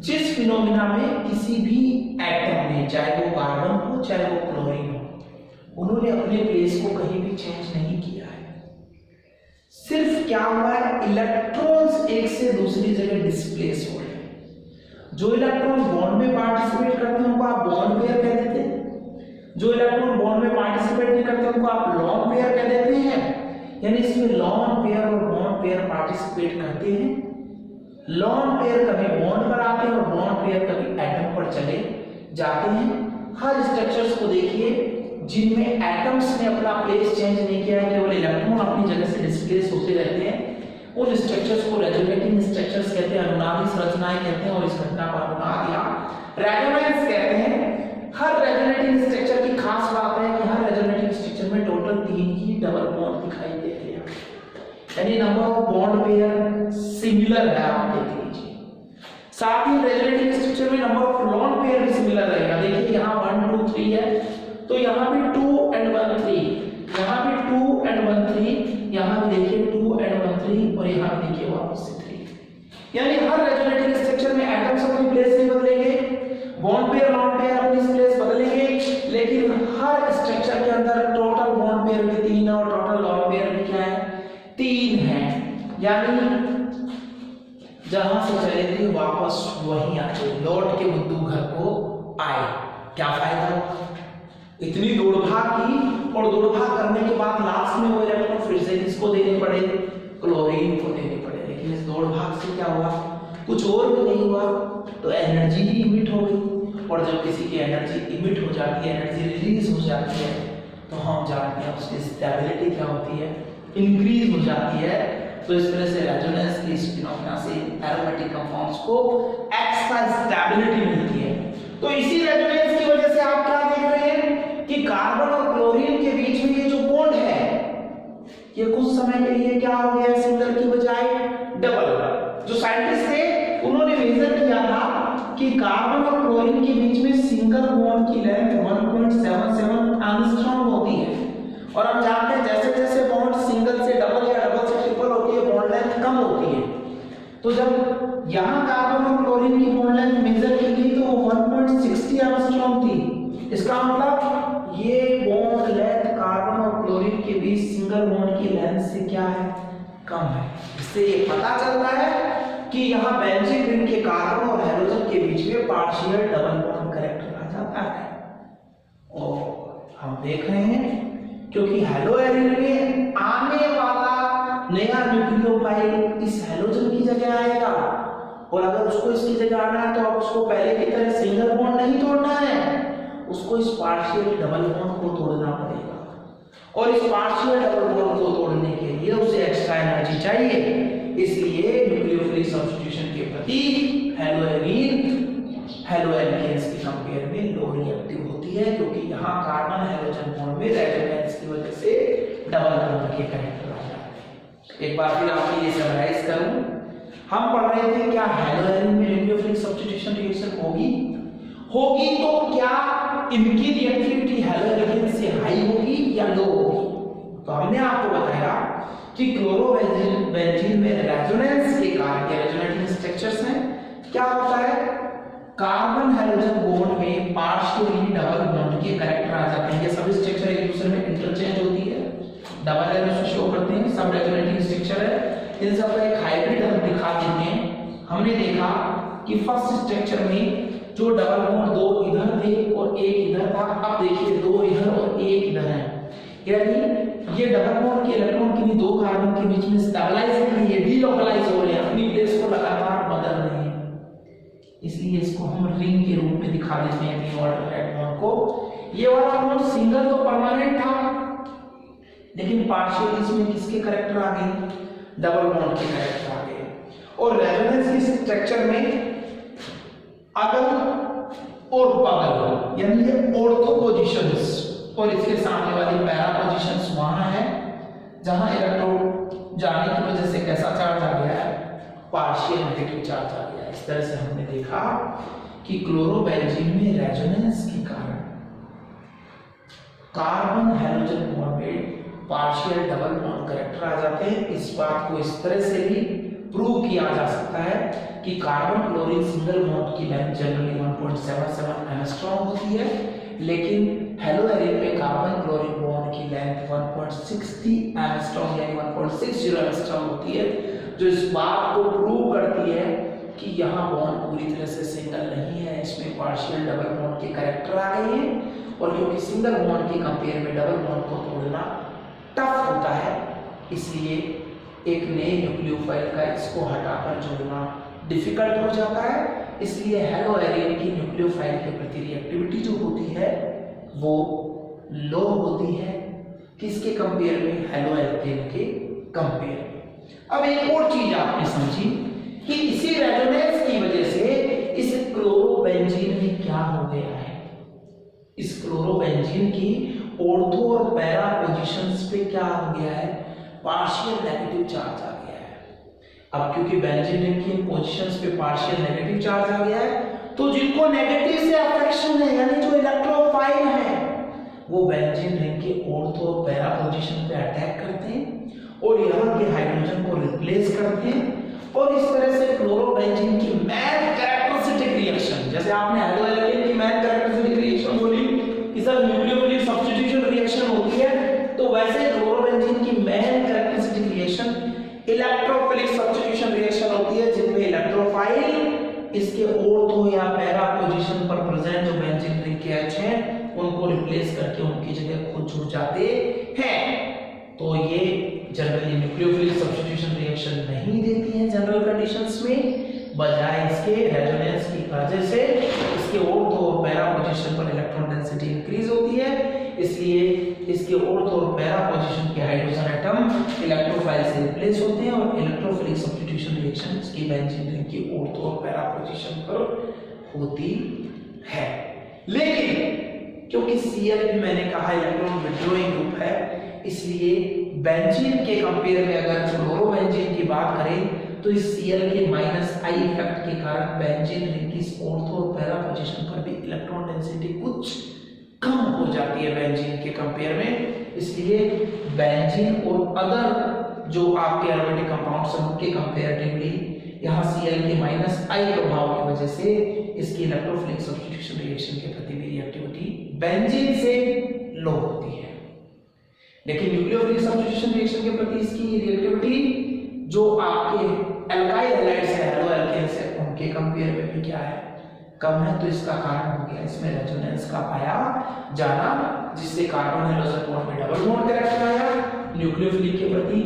जिस फिनोमिना में किसी भी एटम ने, चाहे वो कार्बन हो चाहे वो क्लोरीन हो, उन्होंने अपने प्लेस को कहीं भी चेंज नहीं किया है। सिर्फ क्या हुआ है? इलेक्ट्रॉन्स एक से दूसरी जगह डिस्प्लेस हो रहे हैं। जो इलेक्ट्रॉन बॉन्ड में पार्टिसिपेट करते हैं उनको आप बॉन्ड पेयर कह देते हैं, जो इलेक्ट्रॉन बॉन्ड में पार्टिसिपेट नहीं करते उनको आप लॉन्ग पेयर कह देते हैं। यानी इसमें लॉन्ग पेयर और बॉन्ड पेयर पार्टिसिपेट करते हैं। लॉन्ग पेयर कभी बॉन्ड पर आते हैं और बॉन्ड पेयर कभी एटम पर चले जाते हैं। हर स्ट्रक्चर्स को देखिए जिनमें एटम्स ने अपना प्लेस चेंज नहीं किया है, केवल इलेक्ट्रॉन अपनी जगह से डिस्प्लेस होते रहते हैं, उन स्ट्रक्चर्स को रेजोनेटिंग स्ट्रक्चर्स कहते हैं, अनुनादी संरचनाएं कहते हैं, और इस घटना को अनुनाद या रेजोनेंस कहते हैं। हर रेजोनेटिंग स्ट्रक्चर की खास बात है कि हर रेजोनेटिंग स्ट्रक्चर में टोटल 3 ही डबल बॉन्ड दिखाई देते हैं, यानी number of bond pair similar है, आप देख लीजिए। साथ ही रेजोनेटिंग स्ट्रक्चर में नंबर ऑफ लोन पेयर भी सिमिलर रहेगा। देखिए यहाँ 1 2 3 है, तो यहाँ भी 2 and 1 3, यहाँ भी 2 and 1 3, यहाँ भी देखिए 2 and 1 3, और यहाँ भी देखिए वापस से 3। यानी हर रेजोनेटिंग स्ट्रक्चर में एटम्स अपनी प्लेस नहीं बदलेंगे, बॉन्ड पेयर लोन पेयर अपनी प्लेस बदलेंगे, लेकिन हर स्ट्रक्चर के अंदर टोटल बॉन्ड पेयर भी 3 और टोटल लोन पेयर भी क्या है, 3 है। यानी जहां से चले थे वापस वहीं आए, लौट के बुद्धू घर को आए। क्या फायदा, इतनी दौड़भाग की, और दौड़भाग करने के बाद लास्ट में वो इलेक्ट्रॉन फिर से किसको देने पड़े, क्लोरीन को देने पड़े। लेकिन इस दौड़भाग से क्या हुआ, कुछ और भी नहीं हुआ, तो एनर्जी ही इमिट हो गई। और जब किसी की एनर्जी इमिट हो जाती है, एनर्जी रिलीज हो जाती है, तो हम जानते हैं उसकी स्टेबिलिटी क्या होती है, इंक्रीज हो जाती है। तो इस तरह से रेजोनेंस की इस फिनोमेना से एरोमेटिक कंपाउंड्स को एक्स्ट्रा स्टेबिलिटी मिलती है। तो इसी रेजोनेंस की वजह से आप क्या देख रहे हैं कि कार्बन और क्लोरीन के बीच में ये जो बॉन्ड है, ये कुछ समय के लिए क्या हो गया, सिंगल की बजाय डबल। जो साइंटिस्ट थे उन्होंने मेजर किया था कि कार्बन और क्लोरीन के बीच में सिंगल बॉन्ड की लेंथ 1.77 एंगस्ट्रॉम होती है, और हम जानते हैं जैसे जैसे बॉन्ड सिंगल से डबल या डबल से ट्रिपल होती है, बॉन्ड लेंथ कम होती है। तो जब यहाँ कार्बन और क्लोरीन की बॉन्ड लेंथ मेजर की गई तो वो 1.60 एंगस्ट्रॉम थी। इसका मतलब ये बॉन्ड लेंथ कार्बन और क्लोरीन के बीच सिंगल बॉन्ड की लेंथ से क्या है, कम है। इससे ये पता चलता है कि यहाँ बेंजीन रिंग के कार्बन और हाइड्रोजन के बीच में पार्शियल डबल बॉन्ड कैरेक्टर आ जाता है। और हम देख रहे हैं क्योंकि हैलोएरिन में आने वाला नया न्यूक्लियोफाइल इस हैलोजन की जगह आएगा, और अगर उसको इसकी जगह आना है तो अब उसको पहले की तरह सिंगल बॉन्ड नहीं तोड़ना है, उसको इस पार्शियल डबल बॉन्ड को तोड़ना पड़ेगा। और इस पार्शियल डबल बॉन्ड को तोड़ने के लिए उसे एक्स्ट्रा एनर्जी चाहिए, इसलिए न्यूक्लियोफिलिक सब्स्टिट्यूशन के प्रति हैलोएरिन एल्केन्स की कंपेयर में लो रिएक्टिव होती है, क्योंकि यहाँ कार्बन हाइड्रोजन बॉन्ड में रेजोनेंस की वजह से डबल बॉन्ड के कैरेक्टर आ जाते हैं। एक बार फिर आपको ये समराइज करूं, हम पढ़ रहे थे क्या हैलोएरिन में न्यूक्लियोफिलिक सब्स्टिट्यूशन रिएक्शन होगी तो क्या इनकी रिएक्टिविटी हैलोएरिन से हाई होगी या लो होगी? तो हमने आपको बताया कि क्लोरोबेंजीन में रेजोनेंस के कारण, के रेजोनेटिंग स्ट्रक्चर्स हैं, क्या होता है, कार्बन हाइड्रोजन बॉन्ड में पार्शियली डबल बॉन्ड के कैरेक्टर आ जाते हैं। ये सभी स्ट्रक्चर एक दूसरे में इंटरचेंज होती है, डबल एरो से शो करते हैं, सब रेजोनेटिंग स्ट्रक्चर है। इन सब का एक हाइब्रिड हम दिखा देते हैं। हमने देखा कि फर्स्ट स्ट्रक्चर में जो डबल बॉन्ड 2 इधर थे और 1 इधर था, अब देखिए 2 इधर और 1 इधर है, यानी ये डबल बॉन्ड के इलेक्ट्रॉन किन्हीं 2 कार्बन के बीच में स्टेबलाइज नहीं है, डीलोकलाइज हो रहे हैं, अपनी प्लेस को लगातार बदल रहे हैं। इसलिए इसको हम रिंग के रूप में दिखा देते हैं पी ऑल्टरनेट बॉन्ड को। ये वाला बॉन्ड सिंगल तो परमानेंट था, लेकिन पार्शियल इसमें किसके कैरेक्टर आ गए, डबल बॉन्ड के कैरेक्टर आ गए। और रेजोनेंस के स्ट्रक्चर में अगल और बगल, यानी ये ऑर्थो पोजीशंस, और इसके सामने वाली पैरा पोजीशंस वहां है जहां इलेक्ट्रॉन जाने की वजह से कैसा चार्ज आ गया है, पार्शियल नेगेटिव चार्ज आ गया। इस तरह से हमने देखा कि क्लोरोबेंजीन में रेजोनेंस के कारण कार्बन हाइड्रोजन बॉन्ड में पार्शियल डबल बॉन्ड कैरेक्टर आ जाते हैं। इस बात को इस तरह से भी प्रूव किया जा सकता है कि कार्बन क्लोरीन सिंगल बॉन्ड की लेंथ जनरली 1.77 एंगस्ट्रॉम होती है, लेकिन हैलोएरिन में कार्बन क्लोरीन बॉन्ड की लेंथ 1.60 एंगस्ट्रॉम यानी 1.60 एंगस्ट्रॉम होती है, जो इस बात को प्रूव करती है कि यहाँ बॉन्ड पूरी तरह से सिंगल नहीं है, इसमें पार्शियल डबल बॉन्ड के कैरेक्टर आ गए हैं। और क्योंकि सिंगल बॉन्ड के कंपेयर में डबल बॉन्ड को तोड़ना टफ होता है, इसलिए एक नए न्यूक्लियोफाइल का इसको हटाकर जोड़ना डिफिकल्ट हो जाता है। इसलिए हैलोएरिन की न्यूक्लियोफाइल के प्रति रिएक्टिविटी जो होती है वो लो होती है, किसके कंपेयर में, हैलोएल्केन के कंपेयर में। अब एक और चीज आपने समझी कि इसी रेजोनेंस की वजह से इस क्लोरोबेंजीन में क्या हो गया है, इस क्लोरोबेंजीन की ऑर्थो और पैरा पोजीशंस पे क्या हो गया है, पार्शियल नेगेटिव चार्ज आ गया है। अब क्योंकि बेंजीन रिंग की पोजीशंस पे पार्शियल नेगेटिव चार्ज आ गया है, तो जिनको नेगेटिव से अफेक्शन है यानी जो इलेक्ट्रोफाइल है वो बेंजीन रिंग के ऑर्थो और पैरा पोजीशन पे अटैक करते हैं और यहाँ के हाइड्रोजन को रिप्लेस करते हैं और इस तरह से क्लोरोबेंजीन की मैन कैरेक्टरिस्टिक रिएक्शन, जैसे आपने हाइड्रोएल्केन की मैन कैरेक्टरिस्टिक रिएक्शन बोली कि सर न्यूक्लियोफिलिक सब्स्टिट्यूशन रिएक्शन होती है, तो वैसे क्लोरोबेंजीन की man characteristic reaction electrophilic substitution reaction होती है, जिनमें इलेक्ट्रोफाइल इसके ऑर्थो या पैरा पोजीशन पर प्रेजेंट जो बेंजीन रिंग के एच हैं उनको रिप्लेस करके उनकी जगह खुद जुड़ जाते हैं। तो ये जनरली न्यूक्लियोफिलिक सब्स्टिट्यूशन रिएक्शन नहीं देती हैं जनरल कंडीशंस में, बजाय इसके रेजोनेंस की वजह से इसके ऑर्थो और पैरा पोजीशन पर इलेक्ट्रॉन डेंसिटी इंक्रीज होती है, इसलिए इसके ऑर्थो और पैरा पोजीशन के हाइड्रोजन एटम इलेक्ट्रोफाइल से रिप्लेस होते हैं और इलेक्ट्रोफिलिक सब्स्टिट्यूशन रिएक्शन इसकी बेंजीन रिंग की ऑर्थो और पैरा पोजीशन पर होती है। लेकिन क्योंकि Cl भी मैंने कहा इलेक्ट्रॉन विड्रॉइंग ग्रुप है, इसलिए बेंजीन के कंपेयर में अगर क्लोरोबेंजीन की बात करें तो इस Cl के -I इफेक्ट के कारण बेंजीन रिंग की ऑर्थो और पैरा पोजीशन पर भी इलेक्ट्रॉन डेंसिटी कुछ कम हो जाती है बेंजीन के कंपेयर में, इसलिए बेंजीन और अदर जो आपके एरोमेटिक कंपाउंड्स हैं उनके कंपैरेटिवली यहाँ Cl के -I प्रभाव की वजह से इसकी इलेक्ट्रोफिलिक सब्स्टिट्यूशन रिएक्शन के प्रति भी रिएक्टिविटी बेंजीन से लो होती है। लेकिन न्यूक्लियोफिलिक सब्स्टिट्यूशन रिएक्शन के प्रति इसकी रिएक्टिविटी जो आपके एल्काइल हैलाइड्स है, हेलो एल्केन्स है, उनके कंपेयर में भी क्या है, कम है। तो इसका कारण हो गया इसमें रेजोनेंस का पाया जाना, जिससे कार्बन हाइड्रोजन बॉन्ड में डबल बॉन्ड कैरेक्टर आया। न्यूक्लियोफिलिक के प्रति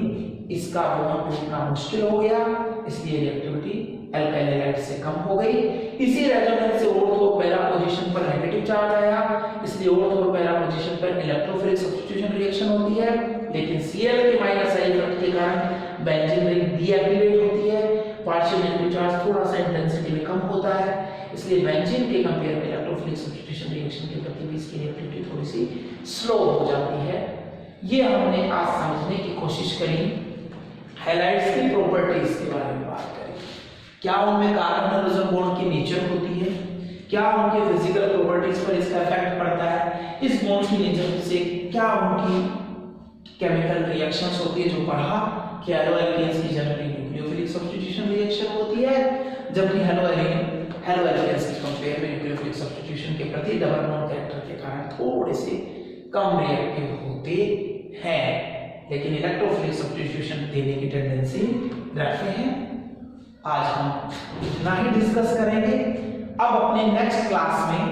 इसका बॉन्ड टूटना मुश्किल हो गया, इसलिए रिएक्टिविटी एल्काइल हैलाइड से कम हो गई। इसी रेजोनेंस से ऑर्थो पैरा पोजीशन पर नेगेटिव चार्ज आया, इसलिए ऑर्थो पैरा पोजीशन पर इलेक्ट्रोफिलिक सब्स्टिट्यूशन रिएक्शन होती है। लेकिन Cl के -I इफेक्ट के कारण बेंजीन रिंग डीएक्टिवेट होती है, पार्शियल नेगेटिव चार्ज थोड़ा सा इंटेंसिटी में कम होता है, इसलिए बेंजीन के कंपेयर में इलेक्ट्रोफिलिक सब्स्टिट्यूशन रिएक्शन के प्रति भी इसकी रिएक्टिविटी थोड़ी सी स्लो हो जाती है। ये हमने आज समझने की कोशिश करी हैलाइड्स की प्रॉपर्टीज के बारे में बात करें, क्या उनमें कार्बन हाइड्रोजन बॉन्ड की नेचर होती है, क्या उनके फिजिकल प्रॉपर्टीज पर इसका इफेक्ट पड़ता है, इस बॉन्ड की नेचर से क्या उनकी केमिकल रिएक्शंस होती है, जो पढ़ा कि हेलो एल्केन्स की जनरली न्यूक्लियोफिलिक सब्स्टिट्यूशन रिएक्शन होती है, जबकि हेलो एल्केन्स के कंपेयर में न्यूक्लियोफिलिक सब्स्टिट्यूशन के प्रति डबल बॉन्ड कैरेक्टर के कारण थोड़े से कम रिएक्टिव होते हैं, लेकिन इलेक्ट्रोफिलिक सब्स्टिट्यूशन देने की टेंडेंसी रखते हैं। आज हम इतना ही डिस्कस करेंगे। अब अपने नेक्स्ट क्लास में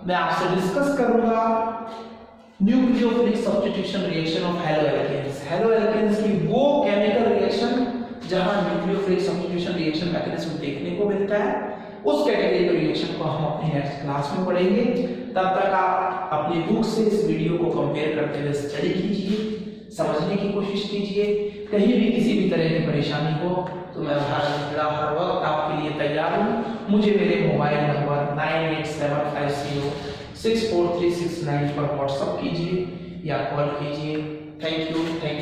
मैं आपसे डिस्कस करूंगा nucleophilic substitution reaction of halo alkanes. Halo alkanes की वो केमिकल रिएक्शन जहां न्यूक्लियोफिलिक सब्स्टिट्यूशन रिएक्शन मैकेनिज्म देखने को मिलता है, उस कैटेगरी के रिएक्शन को हम अपनी नेक्स्ट क्लास में पढ़ेंगे। तब तक आप अपनी बुक से इस वीडियो को कंपेयर करते हुए स्टडी कीजिए, समझने की कोशिश कीजिए। कहीं भी किसी भी तरह की परेशानी हो तो मैं हर वक्त आपके लिए तैयार हूँ। मुझे मेरे मोबाइल नंबर 987550643669 पर व्हाट्सअप कीजिए या कॉल कीजिए। Thank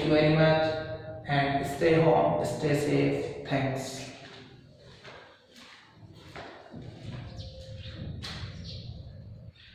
you very much and stay home, stay safe. Thanks.